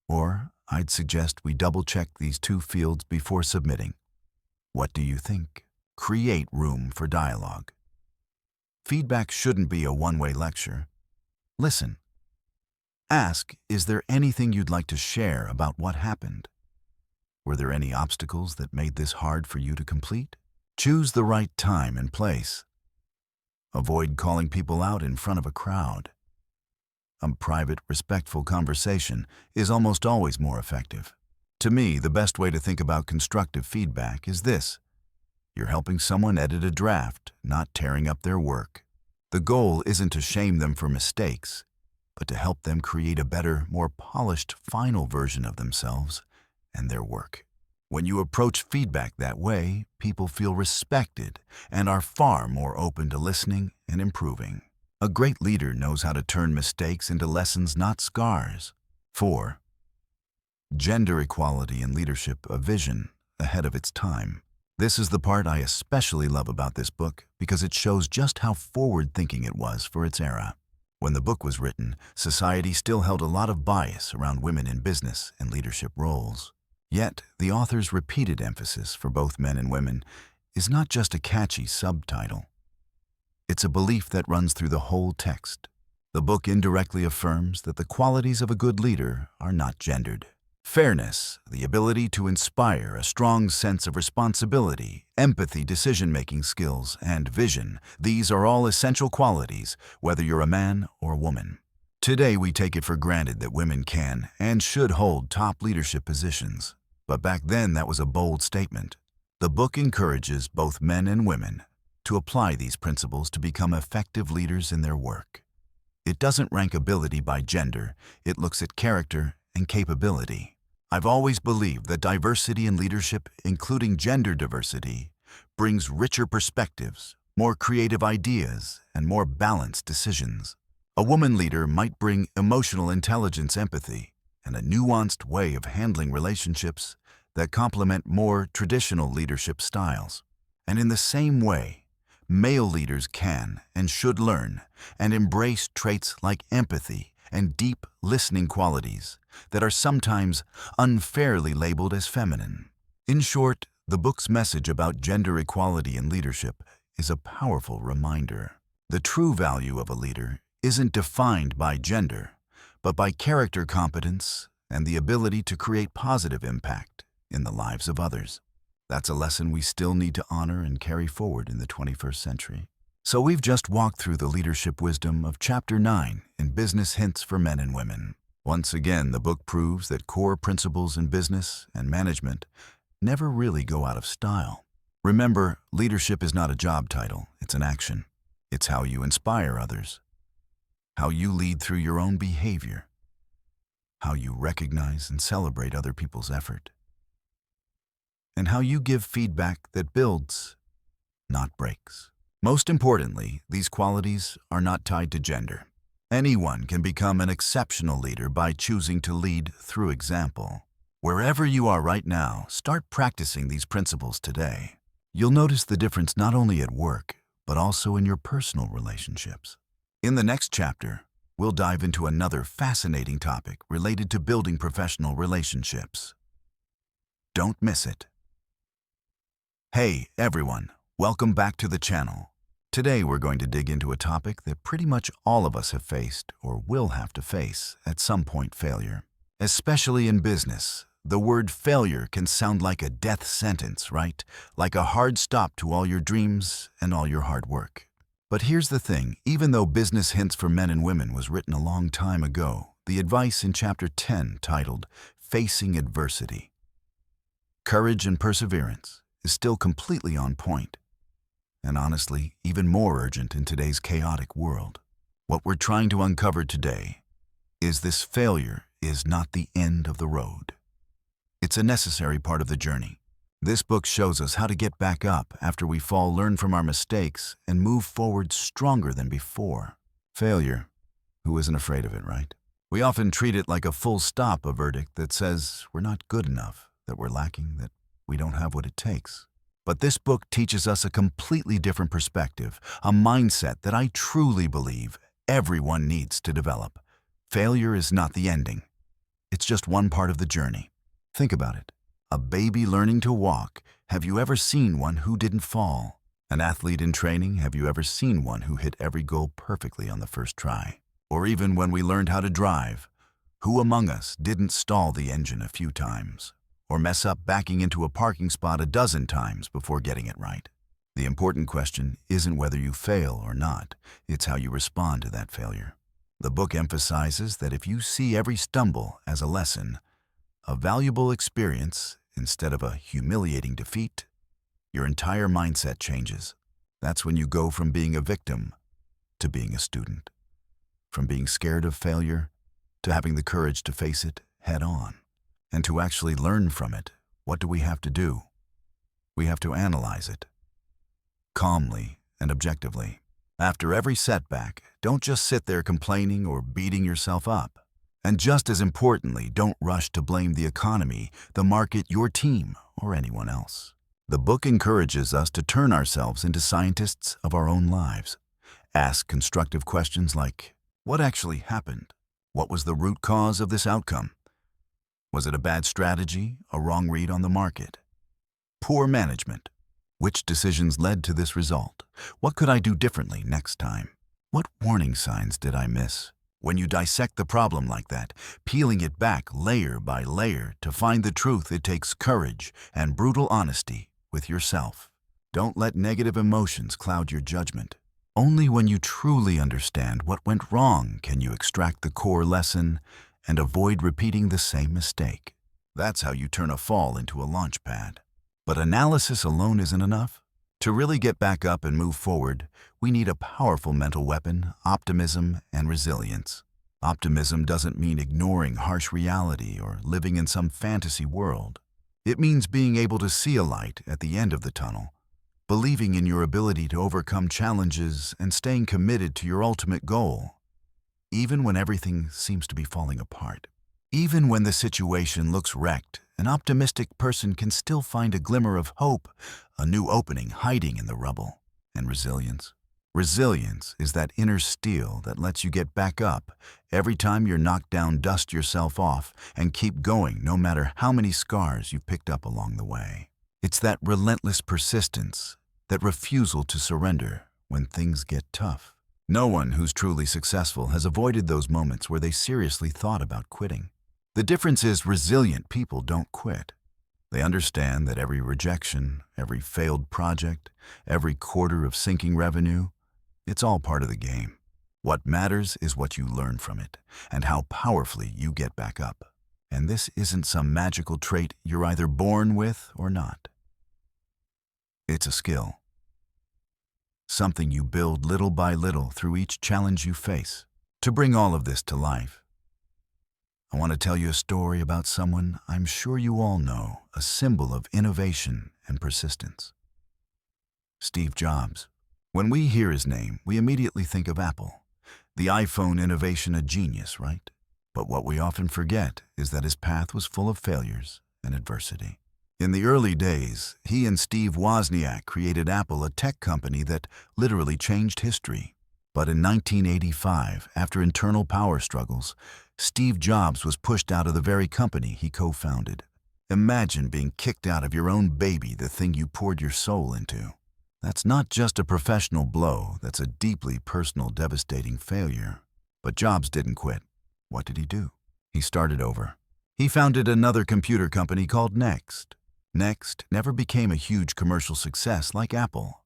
Or, I'd suggest we double-check these two fields before submitting. What do you think? Create room for dialogue. Feedback shouldn't be a one-way lecture. Listen. Ask, "Is there anything you'd like to share about what happened? Were there any obstacles that made this hard for you to complete?" Choose the right time and place. Avoid calling people out in front of a crowd. A private, respectful conversation is almost always more effective. To me, the best way to think about constructive feedback is this: you're helping someone edit a draft, not tearing up their work. The goal isn't to shame them for mistakes, but to help them create a better, more polished final version of themselves and their work. When you approach feedback that way, people feel respected and are far more open to listening and improving. A great leader knows how to turn mistakes into lessons, not scars. 4. Gender equality in leadership, a vision ahead of its time. This is the part I especially love about this book because it shows just how forward-thinking it was for its era. When the book was written, society still held a lot of bias around women in business and leadership roles. Yet, the author's repeated emphasis for both men and women is not just a catchy subtitle. It's a belief that runs through the whole text. The book indirectly affirms that the qualities of a good leader are not gendered. Fairness, the ability to inspire a strong sense of responsibility, empathy, decision-making skills, and vision, these are all essential qualities, whether you're a man or a woman. Today, we take it for granted that women can and should hold top leadership positions. But back then, that was a bold statement. The book encourages both men and women to apply these principles to become effective leaders in their work. It doesn't rank ability by gender, it looks at character and capability. I've always believed that diversity in leadership, including gender diversity, brings richer perspectives, more creative ideas, and more balanced decisions. A woman leader might bring emotional intelligence, empathy, and a nuanced way of handling relationships that complement more traditional leadership styles. And in the same way, male leaders can and should learn and embrace traits like empathy and deep listening qualities that are sometimes unfairly labeled as feminine. In short, the book's message about gender equality in leadership is a powerful reminder. The true value of a leader isn't defined by gender, but by character competence and the ability to create positive impact in the lives of others. That's a lesson we still need to honor and carry forward in the 21st century. So we've just walked through the leadership wisdom of Chapter 9 in Business Hints for Men and Women. Once again, the book proves that core principles in business and management never really go out of style. Remember, leadership is not a job title, it's an action. It's how you inspire others, how you lead through your own behavior, how you recognize and celebrate other people's effort, and how you give feedback that builds, not breaks. Most importantly, these qualities are not tied to gender. Anyone can become an exceptional leader by choosing to lead through example. Wherever you are right now, start practicing these principles today. You'll notice the difference not only at work, but also in your personal relationships. In the next chapter, we'll dive into another fascinating topic related to building professional relationships. Don't miss it. Hey, everyone, welcome back to the channel. Today, we're going to dig into a topic that pretty much all of us have faced or will have to face at some point: failure. Especially in business, the word failure can sound like a death sentence, right? Like a hard stop to all your dreams and all your hard work. But here's the thing, even though Business Hints for Men and Women was written a long time ago, the advice in Chapter 10, titled Facing Adversity, Courage and Perseverance, is still completely on point. And honestly, even more urgent in today's chaotic world. What we're trying to uncover today is this: failure is not the end of the road. It's a necessary part of the journey. This book shows us how to get back up after we fall, learn from our mistakes, and move forward stronger than before. Failure. Who isn't afraid of it, right? We often treat it like a full stop, a verdict that says we're not good enough, that we're lacking, that we don't have what it takes. But this book teaches us a completely different perspective, a mindset that I truly believe everyone needs to develop. Failure is not the ending. It's just one part of the journey. Think about it. A baby learning to walk. Have you ever seen one who didn't fall? An athlete in training. Have you ever seen one who hit every goal perfectly on the first try? Or even when we learned how to drive, who among us didn't stall the engine a few times? Or mess up backing into a parking spot a dozen times before getting it right? The important question isn't whether you fail or not, it's how you respond to that failure. The book emphasizes that if you see every stumble as a lesson, a valuable experience instead of a humiliating defeat, your entire mindset changes. That's when you go from being a victim to being a student, from being scared of failure to having the courage to face it head on. And to actually learn from it, what do we have to do? We have to analyze it calmly and objectively. After every setback, don't just sit there complaining or beating yourself up. And just as importantly, don't rush to blame the economy, the market, your team, or anyone else. The book encourages us to turn ourselves into scientists of our own lives. Ask constructive questions like, what actually happened? What was the root cause of this outcome? Was it a bad strategy, a wrong read on the market? Poor management? Which decisions led to this result? What could I do differently next time? What warning signs did I miss? When you dissect the problem like that, peeling it back layer by layer to find the truth, it takes courage and brutal honesty with yourself. Don't let negative emotions cloud your judgment. Only when you truly understand what went wrong can you extract the core lesson and avoid repeating the same mistake. That's how you turn a fall into a launch pad. But analysis alone isn't enough. To really get back up and move forward, we need a powerful mental weapon: optimism and resilience. Optimism doesn't mean ignoring harsh reality or living in some fantasy world. It means being able to see a light at the end of the tunnel, believing in your ability to overcome challenges and staying committed to your ultimate goal. Even when everything seems to be falling apart. Even when the situation looks wrecked, an optimistic person can still find a glimmer of hope, a new opening hiding in the rubble. And resilience. Resilience is that inner steel that lets you get back up every time you're knocked down. Dust yourself off and keep going no matter how many scars you've picked up along the way. It's that relentless persistence, that refusal to surrender when things get tough. No one who's truly successful has avoided those moments where they seriously thought about quitting. The difference is resilient people don't quit. They understand that every rejection, every failed project, every quarter of sinking revenue, it's all part of the game. What matters is what you learn from it and how powerfully you get back up. And this isn't some magical trait you're either born with or not. It's a skill. Something you build little by little through each challenge you face. To bring all of this to life, I want to tell you a story about someone I'm sure you all know, a symbol of innovation and persistence. Steve Jobs. When we hear his name, we immediately think of Apple. The iPhone innovation, a genius, right? But what we often forget is that his path was full of failures and adversity. In the early days, he and Steve Wozniak created Apple, a tech company that literally changed history. But in 1985, after internal power struggles, Steve Jobs was pushed out of the very company he co-founded. Imagine being kicked out of your own baby, the thing you poured your soul into. That's not just a professional blow, that's a deeply personal, devastating failure. But Jobs didn't quit. What did he do? He started over. He founded another computer company called Next. Next never became a huge commercial success like Apple,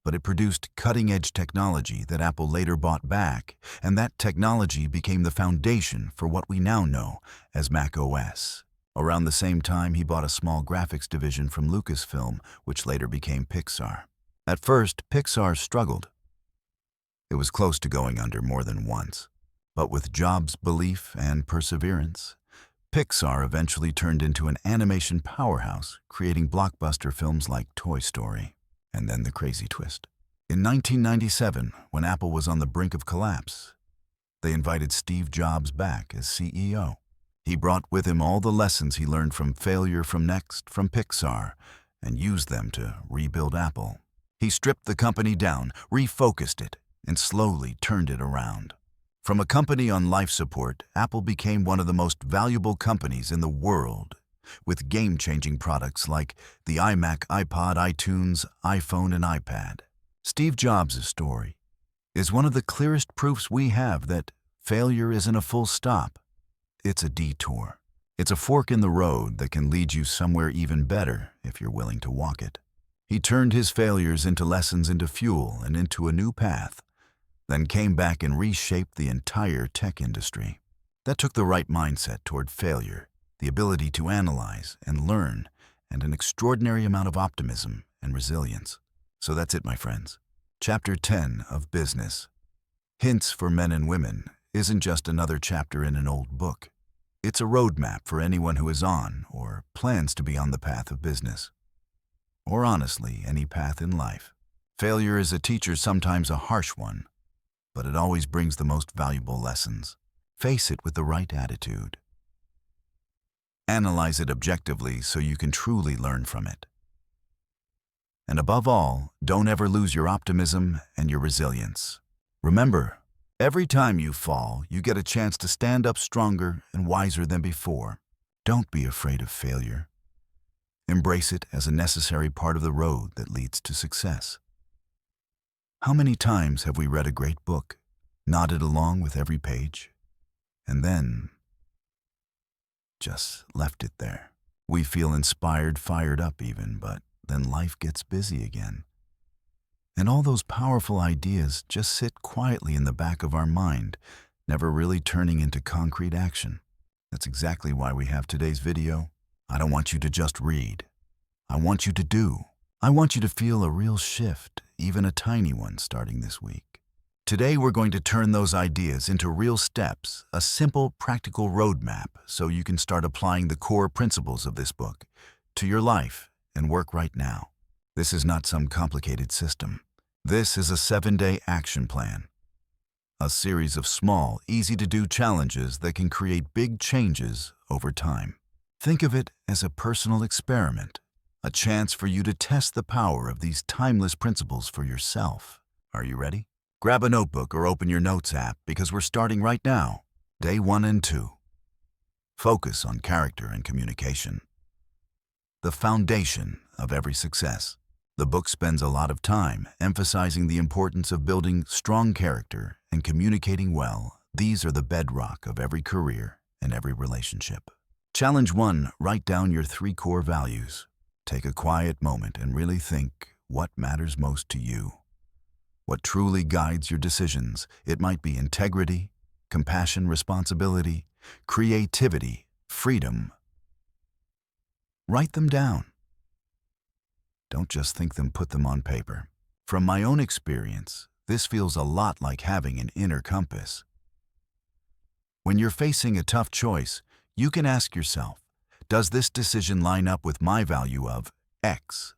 but it produced cutting-edge technology that Apple later bought back, and that technology became the foundation for what we now know as Mac OS. Around the same time, he bought a small graphics division from Lucasfilm, which later became Pixar. At first, Pixar struggled. It was close to going under more than once. But with Jobs' belief and perseverance, Pixar eventually turned into an animation powerhouse, creating blockbuster films like Toy Story. And then the crazy twist. In 1997, when Apple was on the brink of collapse, they invited Steve Jobs back as CEO. He brought with him all the lessons he learned from failure from Pixar, and used them to rebuild Apple. He stripped the company down, refocused it, and slowly turned it around. From a company on life support, Apple became one of the most valuable companies in the world, with game-changing products like the iMac, iPod, iTunes, iPhone, and iPad. Steve Jobs' story is one of the clearest proofs we have that failure isn't a full stop. It's a detour. It's a fork in the road that can lead you somewhere even better if you're willing to walk it. He turned his failures into lessons, into fuel, and into a new path, then came back and reshaped the entire tech industry. That took the right mindset toward failure, the ability to analyze and learn, and an extraordinary amount of optimism and resilience. So that's it, my friends. Chapter 10 of Business. Hints for Men and Women isn't just another chapter in an old book. It's a roadmap for anyone who is on or plans to be on the path of business. Or honestly, any path in life. Failure is a teacher, sometimes a harsh one, but it always brings the most valuable lessons. Face it with the right attitude. Analyze it objectively so you can truly learn from it. And above all, don't ever lose your optimism and your resilience. Remember, every time you fall, you get a chance to stand up stronger and wiser than before. Don't be afraid of failure. Embrace it as a necessary part of the road that leads to success. How many times have we read a great book, nodded along with every page, and then just left it there? We feel inspired, fired up even, but then life gets busy again. And all those powerful ideas just sit quietly in the back of our mind, never really turning into concrete action. That's exactly why we have today's video. I don't want you to just read. I want you to do. I want you to feel a real shift, even a tiny one, starting this week. Today we're going to turn those ideas into real steps, a simple, practical roadmap so you can start applying the core principles of this book to your life and work right now. This is not some complicated system. This is a 7-day action plan. A series of small, easy-to-do challenges that can create big changes over time. Think of it as a personal experiment, a chance for you to test the power of these timeless principles for yourself. Are you ready? Grab a notebook or open your Notes app because we're starting right now. Day 1 and 2. Focus on character and communication. The foundation of every success. The book spends a lot of time emphasizing the importance of building strong character and communicating well. These are the bedrock of every career and every relationship. Challenge 1, write down your 3 core values. Take a quiet moment and really think what matters most to you. What truly guides your decisions. It might be integrity, compassion, responsibility, creativity, freedom. Write them down. Don't just think them, put them on paper. From my own experience, this feels a lot like having an inner compass. When you're facing a tough choice, you can ask yourself, does this decision line up with my value of X?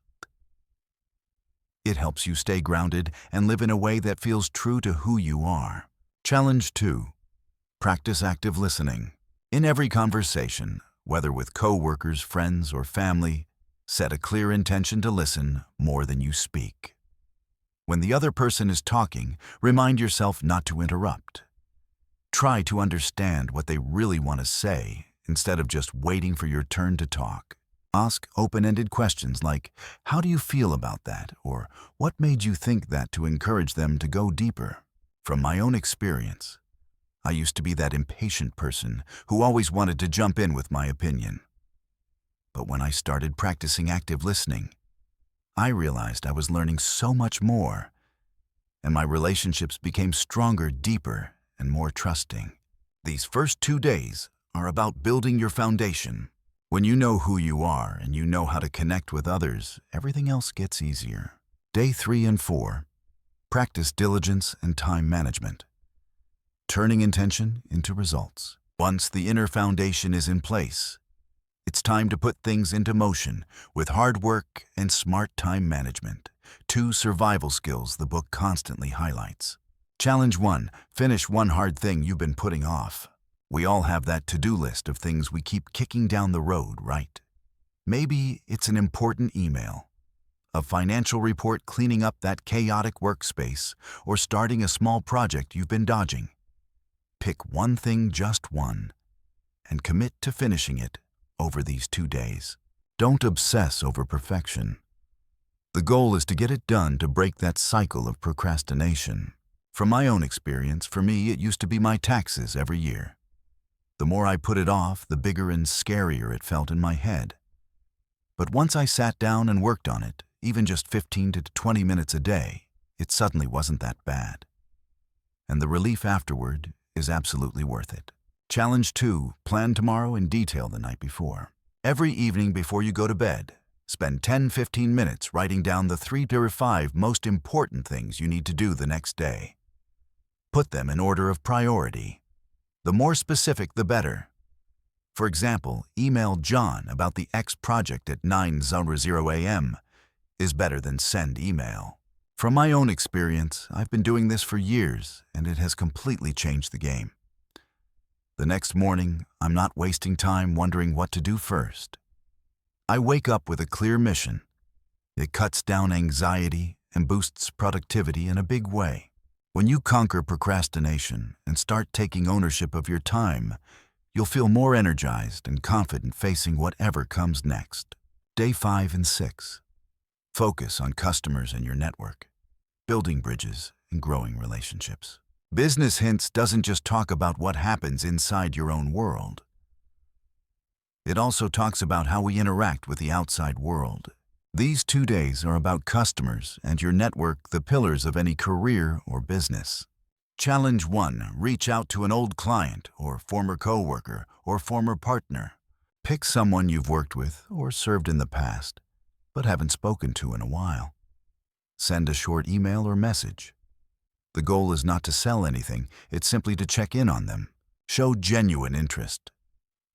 It helps you stay grounded and live in a way that feels true to who you are. Challenge 2. Practice active listening. In every conversation, whether with coworkers, friends, or family, set a clear intention to listen more than you speak. When the other person is talking, remind yourself not to interrupt. Try to understand what they really want to say instead of just waiting for your turn to talk. Ask open-ended questions like, how do you feel about that? Or what made you think that, to encourage them to go deeper. From my own experience, I used to be that impatient person who always wanted to jump in with my opinion. But when I started practicing active listening, I realized I was learning so much more, and my relationships became stronger, deeper, and more trusting. These first 2 days are about building your foundation. When you know who you are and you know how to connect with others, everything else gets easier. Day 3 and 4. Practice diligence and time management. Turning intention into results. Once the inner foundation is in place, it's time to put things into motion with hard work and smart time management, 2 survival skills the book constantly highlights. Challenge 1. Finish one hard thing you've been putting off. We all have that to-do list of things we keep kicking down the road, right? Maybe it's an important email, a financial report cleaning up that chaotic workspace, or starting a small project you've been dodging. Pick one thing, just one, and commit to finishing it over these 2 days. Don't obsess over perfection. The goal is to get it done to break that cycle of procrastination. From my own experience, for me, it used to be my taxes every year. The more I put it off, the bigger and scarier it felt in my head. But once I sat down and worked on it, even just 15 to 20 minutes a day, it suddenly wasn't that bad. And the relief afterward is absolutely worth it. Challenge 2. Plan tomorrow in detail the night before. Every evening before you go to bed, spend 10-15 minutes writing down the 3 to 5 most important things you need to do the next day. Put them in order of priority. The more specific, the better. For example, email John about the X project at 9:00 a.m. is better than send email. From my own experience, I've been doing this for years, and it has completely changed the game. The next morning, I'm not wasting time wondering what to do first. I wake up with a clear mission. It cuts down anxiety and boosts productivity in a big way. When you conquer procrastination and start taking ownership of your time, you'll feel more energized and confident facing whatever comes next. Day 5 and 6. Focus on customers and your network, building bridges and growing relationships. Business Hints doesn't just talk about what happens inside your own world. It also talks about how we interact with the outside world. These 2 days are about customers and your network, the pillars of any career or business. Challenge 1. Reach out to an old client or former coworker or former partner. Pick someone you've worked with or served in the past, but haven't spoken to in a while. Send a short email or message. The goal is not to sell anything, it's simply to check in on them. Show genuine interest.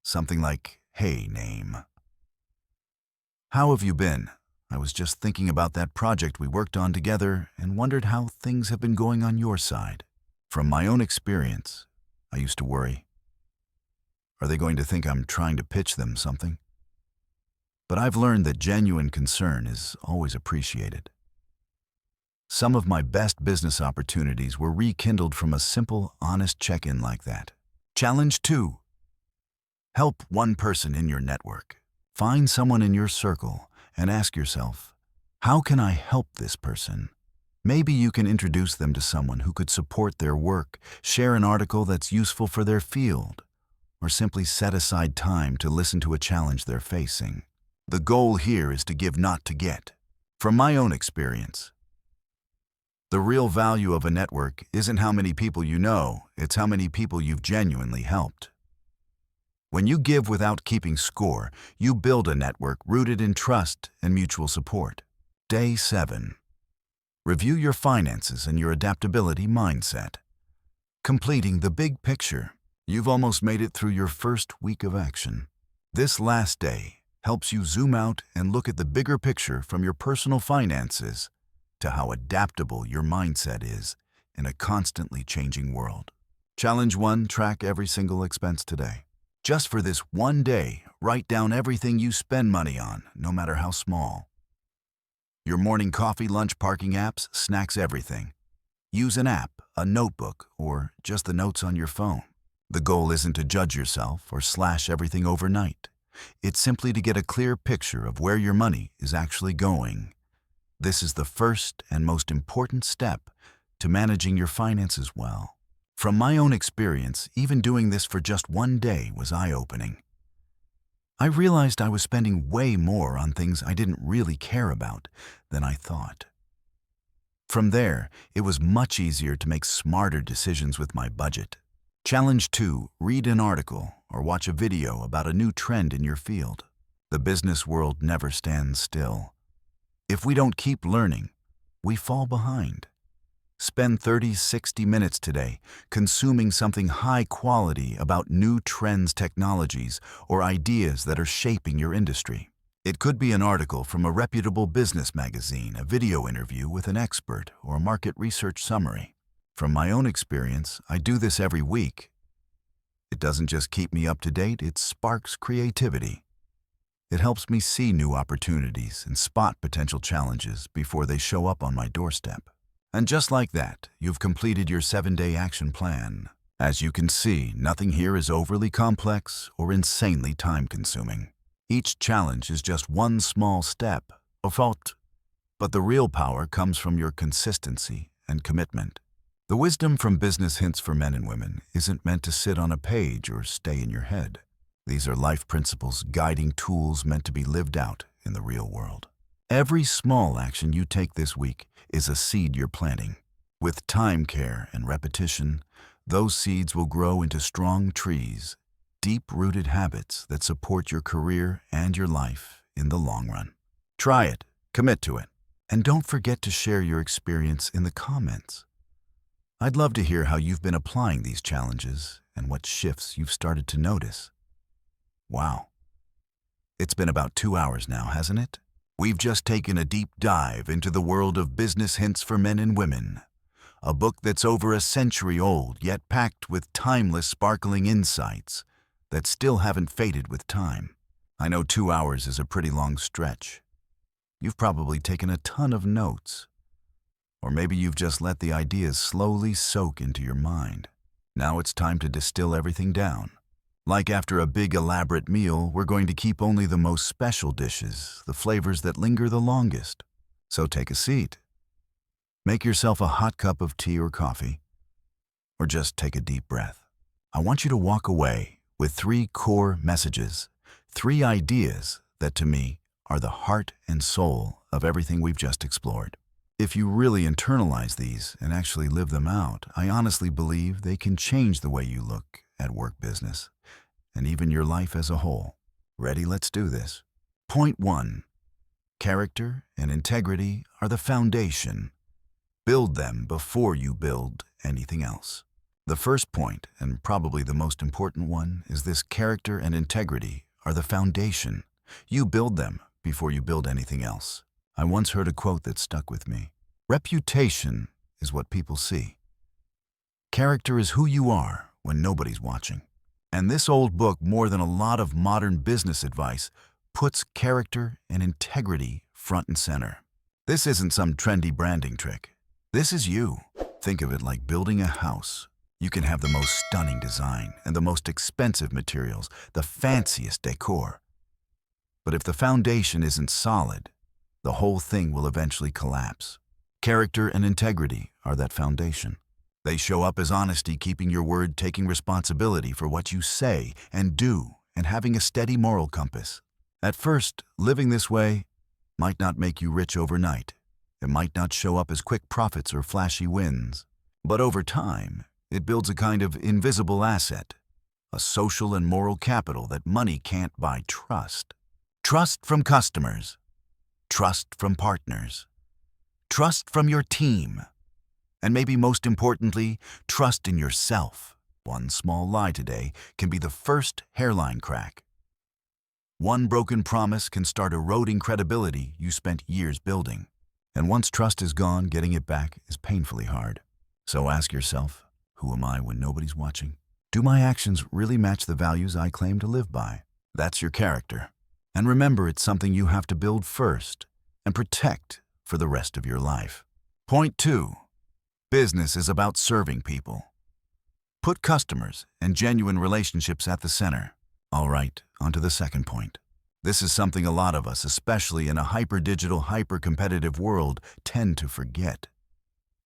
Something like, "Hey, name. How have you been? I was just thinking about that project we worked on together and wondered how things have been going on your side." From my own experience, I used to worry, are they going to think I'm trying to pitch them something? But I've learned that genuine concern is always appreciated. Some of my best business opportunities were rekindled from a simple, honest check-in like that. Challenge 2. Help one person in your network. Find someone in your circle and ask yourself, how can I help this person? Maybe you can introduce them to someone who could support their work, share an article that's useful for their field, or simply set aside time to listen to a challenge they're facing. The goal here is to give, not to get. From my own experience, the real value of a network isn't how many people you know, it's how many people you've genuinely helped. When you give without keeping score, you build a network rooted in trust and mutual support. Day 7. Review your finances and your adaptability mindset. Completing the big picture. You've almost made it through your first week of action. This last day helps you zoom out and look at the bigger picture, from your personal finances to how adaptable your mindset is in a constantly changing world. Challenge 1. Track every single expense today. Just for this one day, write down everything you spend money on, no matter how small. Your morning coffee, lunch, parking apps, snacks, everything. Use an app, a notebook, or just the notes on your phone. The goal isn't to judge yourself or slash everything overnight. It's simply to get a clear picture of where your money is actually going. This is the first and most important step to managing your finances well. From my own experience, even doing this for just one day was eye-opening. I realized I was spending way more on things I didn't really care about than I thought. From there, it was much easier to make smarter decisions with my budget. Challenge 2. Read an article or watch a video about a new trend in your field. The business world never stands still. If we don't keep learning, we fall behind. Spend 30-60 minutes today consuming something high quality about new trends, technologies, or ideas that are shaping your industry. It could be an article from a reputable business magazine, a video interview with an expert, or a market research summary. From my own experience, I do this every week. It doesn't just keep me up to date, it sparks creativity. It helps me see new opportunities and spot potential challenges before they show up on my doorstep. And just like that, you've completed your 7-day action plan. As you can see, nothing here is overly complex or insanely time-consuming. Each challenge is just one small step, but the real power comes from your consistency and commitment. The wisdom from Business Hints for Men and Women isn't meant to sit on a page or stay in your head. These are life principles, guiding tools meant to be lived out in the real world. Every small action you take this week is a seed you're planting. With time, care, and repetition, those seeds will grow into strong trees, deep-rooted habits that support your career and your life in the long run. Try it, commit to it, and don't forget to share your experience in the comments. I'd love to hear how you've been applying these challenges and what shifts you've started to notice. Wow. It's been about 2 hours now, hasn't it? We've just taken a deep dive into the world of Business Hints for Men and Women, a book that's over a century old, yet packed with timeless, sparkling insights that still haven't faded with time. I know 2 hours is a pretty long stretch. You've probably taken a ton of notes. Or maybe you've just let the ideas slowly soak into your mind. Now it's time to distill everything down. Like after a big elaborate meal, we're going to keep only the most special dishes, the flavors that linger the longest. So take a seat. Make yourself a hot cup of tea or coffee, or just take a deep breath. I want you to walk away with 3 core messages, 3 ideas that to me are the heart and soul of everything we've just explored. If you really internalize these and actually live them out, I honestly believe they can change the way you look at work, business, and even your life as a whole. Ready? Let's do this. Point 1. Character and integrity are the foundation. Build them before you build anything else. The first point, and probably the most important one, is this: character and integrity are the foundation. You build them before you build anything else. I once heard a quote that stuck with me. Reputation is what people see. Character is who you are when nobody's watching. And this old book, more than a lot of modern business advice, puts character and integrity front and center. This isn't some trendy branding trick. This is you. Think of it like building a house. You can have the most stunning design and the most expensive materials, the fanciest decor. But if the foundation isn't solid, the whole thing will eventually collapse. Character and integrity are that foundation. They show up as honesty, keeping your word, taking responsibility for what you say and do, and having a steady moral compass. At first, living this way might not make you rich overnight. It might not show up as quick profits or flashy wins. But over time, it builds a kind of invisible asset, a social and moral capital that money can't buy: trust. Trust from customers. Trust from partners. Trust from your team. And maybe most importantly, trust in yourself. One small lie today can be the first hairline crack. One broken promise can start eroding credibility you spent years building. And once trust is gone, getting it back is painfully hard. So ask yourself, who am I when nobody's watching? Do my actions really match the values I claim to live by? That's your character. And remember, it's something you have to build first and protect for the rest of your life. Point 2. Business is about serving people. Put customers and genuine relationships at the center. All right, on to the second point. This is something a lot of us, especially in a hyper-digital, hyper-competitive world, tend to forget.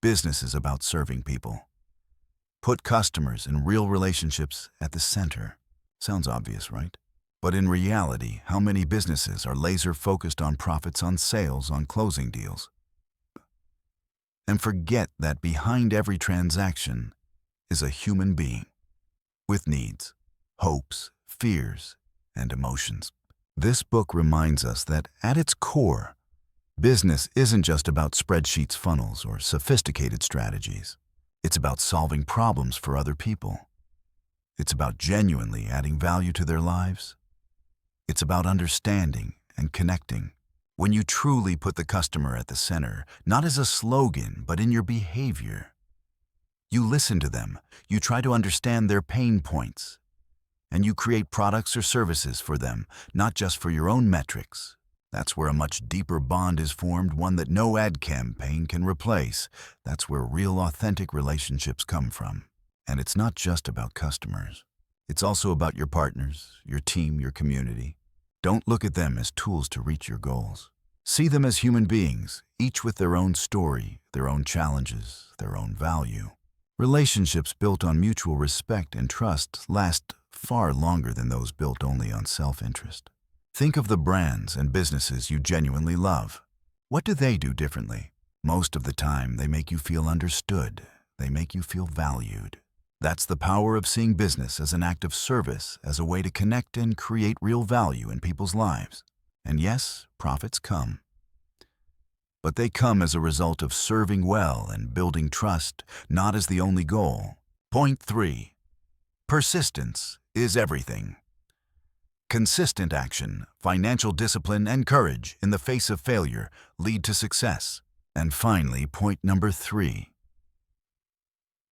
Business is about serving people. Put customers and real relationships at the center. Sounds obvious, right? But in reality, how many businesses are laser-focused on profits, on sales, on closing deals? And forget that behind every transaction is a human being with needs, hopes, fears, and emotions. This book reminds us that at its core, business isn't just about spreadsheets, funnels, or sophisticated strategies. It's about solving problems for other people. It's about genuinely adding value to their lives. It's about understanding and connecting. When you truly put the customer at the center, not as a slogan, but in your behavior. You listen to them, you try to understand their pain points, and you create products or services for them, not just for your own metrics. That's where a much deeper bond is formed, one that no ad campaign can replace. That's where real, authentic relationships come from. And it's not just about customers. It's also about your partners, your team, your community. Don't look at them as tools to reach your goals. See them as human beings, each with their own story, their own challenges, their own value. Relationships built on mutual respect and trust last far longer than those built only on self-interest. Think of the brands and businesses you genuinely love. What do they do differently? Most of the time, they make you feel understood. They make you feel valued. That's the power of seeing business as an act of service, as a way to connect and create real value in people's lives. And yes, profits come. But they come as a result of serving well and building trust, not as the only goal. Point 3. Persistence is everything. Consistent action, financial discipline, and courage in the face of failure lead to success. And finally, point number 3.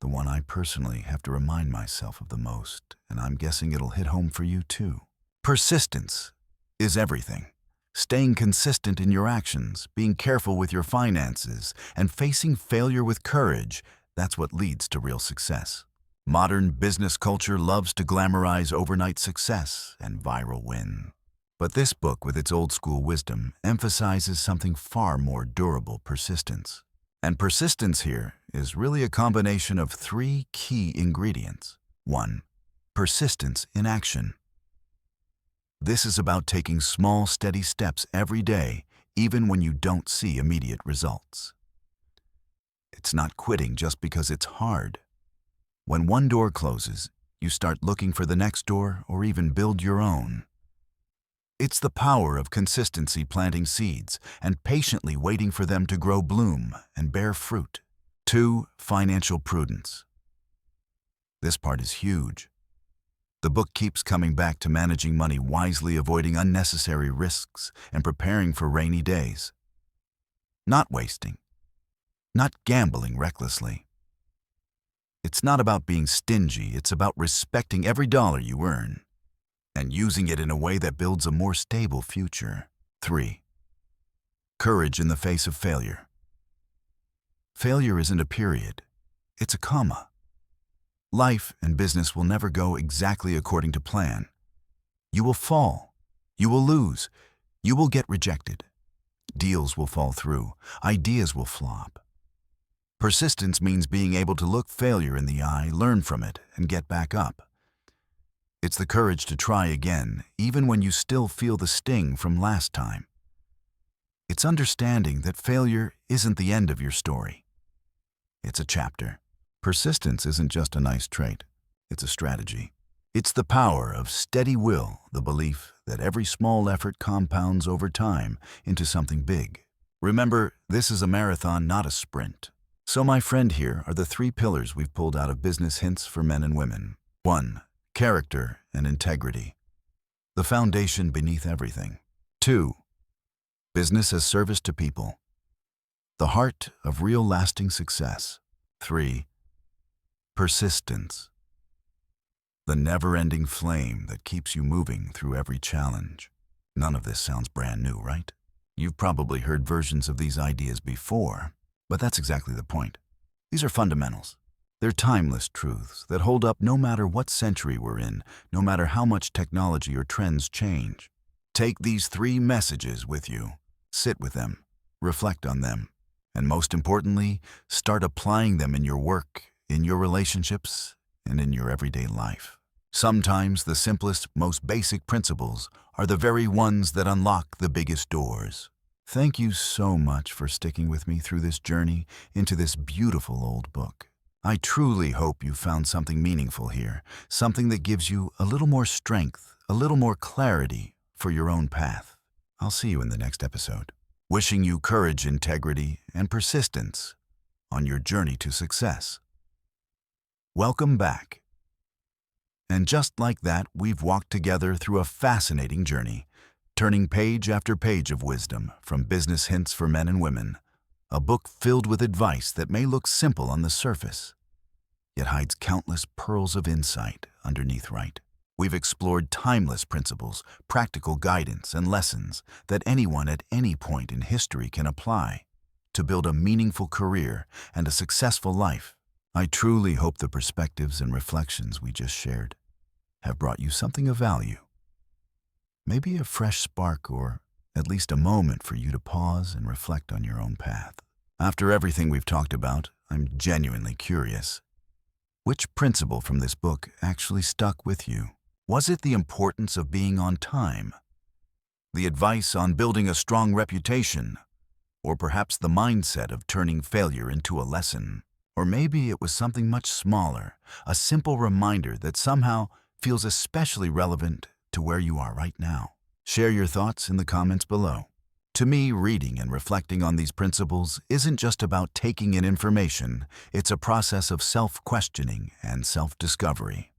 The one I personally have to remind myself of the most, and I'm guessing it'll hit home for you too. Persistence is everything. Staying consistent in your actions, being careful with your finances, and facing failure with courage, that's what leads to real success. Modern business culture loves to glamorize overnight success and viral win. But this book, with its old-school wisdom, emphasizes something far more durable: persistence. And persistence here is really a combination of 3 key ingredients. 1. Persistence in action. This is about taking small, steady steps every day, even when you don't see immediate results. It's not quitting just because it's hard. When one door closes, you start looking for the next door or even build your own. It's the power of consistency, planting seeds and patiently waiting for them to grow, bloom, and bear fruit. 2. Financial prudence. This part is huge. The book keeps coming back to managing money wisely, avoiding unnecessary risks, and preparing for rainy days. Not wasting. Not gambling recklessly. It's not about being stingy, it's about respecting every dollar you earn and using it in a way that builds a more stable future. 3. Courage in the face of failure. Failure isn't a period, it's a comma. Life and business will never go exactly according to plan. You will fall, you will lose, you will get rejected. Deals will fall through, ideas will flop. Persistence means being able to look failure in the eye, learn from it, and get back up. It's the courage to try again, even when you still feel the sting from last time. It's understanding that failure isn't the end of your story. It's a chapter. Persistence isn't just a nice trait, it's a strategy. It's the power of steady will, the belief that every small effort compounds over time into something big. Remember, this is a marathon, not a sprint. So my friend, here are the 3 pillars we've pulled out of Business Hints for Men and Women. 1. Character and integrity. The foundation beneath everything. 2. Business as service to people. The heart of real lasting success. 3. Persistence. The never-ending flame that keeps you moving through every challenge. None of this sounds brand new, right? You've probably heard versions of these ideas before, but that's exactly the point. These are fundamentals. They're timeless truths that hold up no matter what century we're in, no matter how much technology or trends change. Take these 3 messages with you, sit with them, reflect on them, and most importantly, start applying them in your work, in your relationships, and in your everyday life. Sometimes the simplest, most basic principles are the very ones that unlock the biggest doors. Thank you so much for sticking with me through this journey into this beautiful old book. I truly hope you found something meaningful here, something that gives you a little more strength, a little more clarity for your own path. I'll see you in the next episode. Wishing you courage, integrity, and persistence on your journey to success. Welcome back. And just like that, we've walked together through a fascinating journey, turning page after page of wisdom from Business Hints for Men and Women, a book filled with advice that may look simple on the surface, yet hides countless pearls of insight underneath. We've explored timeless principles, practical guidance, and lessons that anyone at any point in history can apply to build a meaningful career and a successful life. I truly hope the perspectives and reflections we just shared have brought you something of value. Maybe a fresh spark, or at least a moment for you to pause and reflect on your own path. After everything we've talked about, I'm genuinely curious. Which principle from this book actually stuck with you? Was it the importance of being on time? The advice on building a strong reputation? Or perhaps the mindset of turning failure into a lesson? Or maybe it was something much smaller, a simple reminder that somehow feels especially relevant to where you are right now. Share your thoughts in the comments below. To me, reading and reflecting on these principles isn't just about taking in information, it's a process of self-questioning and self-discovery.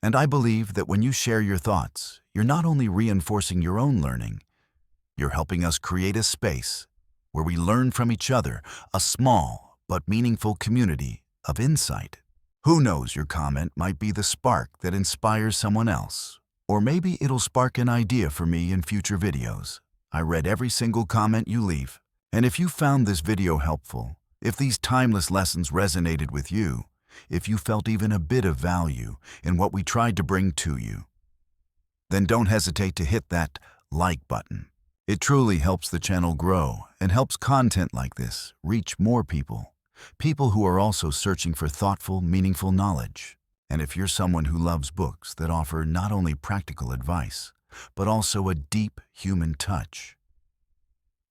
And I believe that when you share your thoughts, you're not only reinforcing your own learning, you're helping us create a space where we learn from each other, a small but meaningful community of insight. Who knows, your comment might be the spark that inspires someone else, or maybe it'll spark an idea for me in future videos. I read every single comment you leave, and if you found this video helpful, if these timeless lessons resonated with you, if you felt even a bit of value in what we tried to bring to you, then don't hesitate to hit that like button. It truly helps the channel grow and helps content like this reach more people who are also searching for thoughtful, meaningful knowledge. And if you're someone who loves books that offer not only practical advice, but also a deep human touch,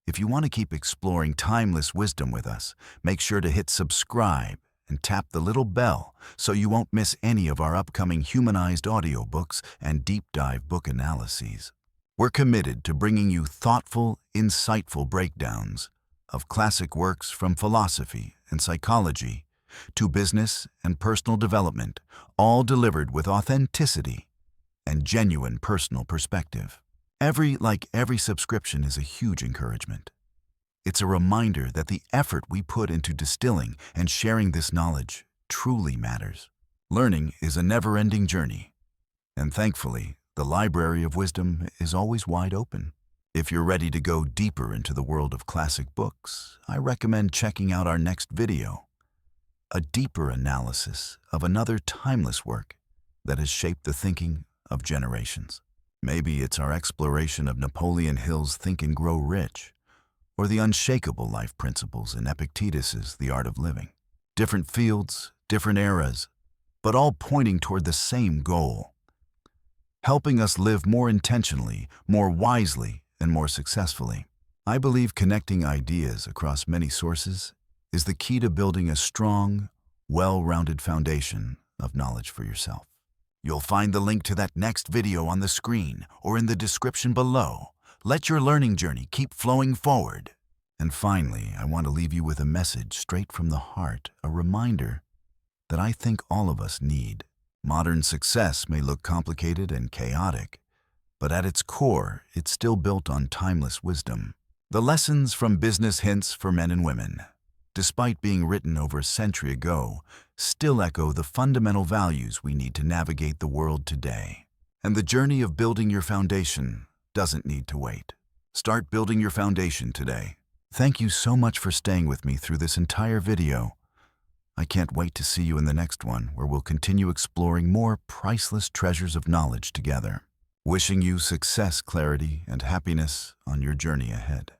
if you want to keep exploring timeless wisdom with us, make sure to hit subscribe and tap the little bell so you won't miss any of our upcoming humanized audiobooks and deep dive book analyses. We're committed to bringing you thoughtful, insightful breakdowns of classic works from philosophy and psychology to business and personal development, all delivered with authenticity and genuine personal perspective. Every subscription is a huge encouragement. It's a reminder that the effort we put into distilling and sharing this knowledge truly matters. Learning is a never-ending journey, and thankfully, the library of wisdom is always wide open. If you're ready to go deeper into the world of classic books, I recommend checking out our next video, a deeper analysis of another timeless work that has shaped the thinking of generations. Maybe it's our exploration of Napoleon Hill's Think and Grow Rich, or the unshakable life principles in Epictetus's The Art of Living. Different fields, different eras, but all pointing toward the same goal: helping us live more intentionally, more wisely, and more successfully. I believe connecting ideas across many sources is the key to building a strong, well-rounded foundation of knowledge for yourself. You'll find the link to that next video on the screen or in the description below. Let your learning journey keep flowing forward. And finally, I want to leave you with a message straight from the heart, a reminder that I think all of us need. Modern success may look complicated and chaotic, but at its core, it's still built on timeless wisdom. The lessons from Business Hints for Men and Women, despite being written over a century ago, still echo the fundamental values we need to navigate the world today. And the journey of building your foundation doesn't need to wait. Start building your foundation today. Thank you so much for staying with me through this entire video. I can't wait to see you in the next one, where we'll continue exploring more priceless treasures of knowledge together. Wishing you success, clarity, and happiness on your journey ahead.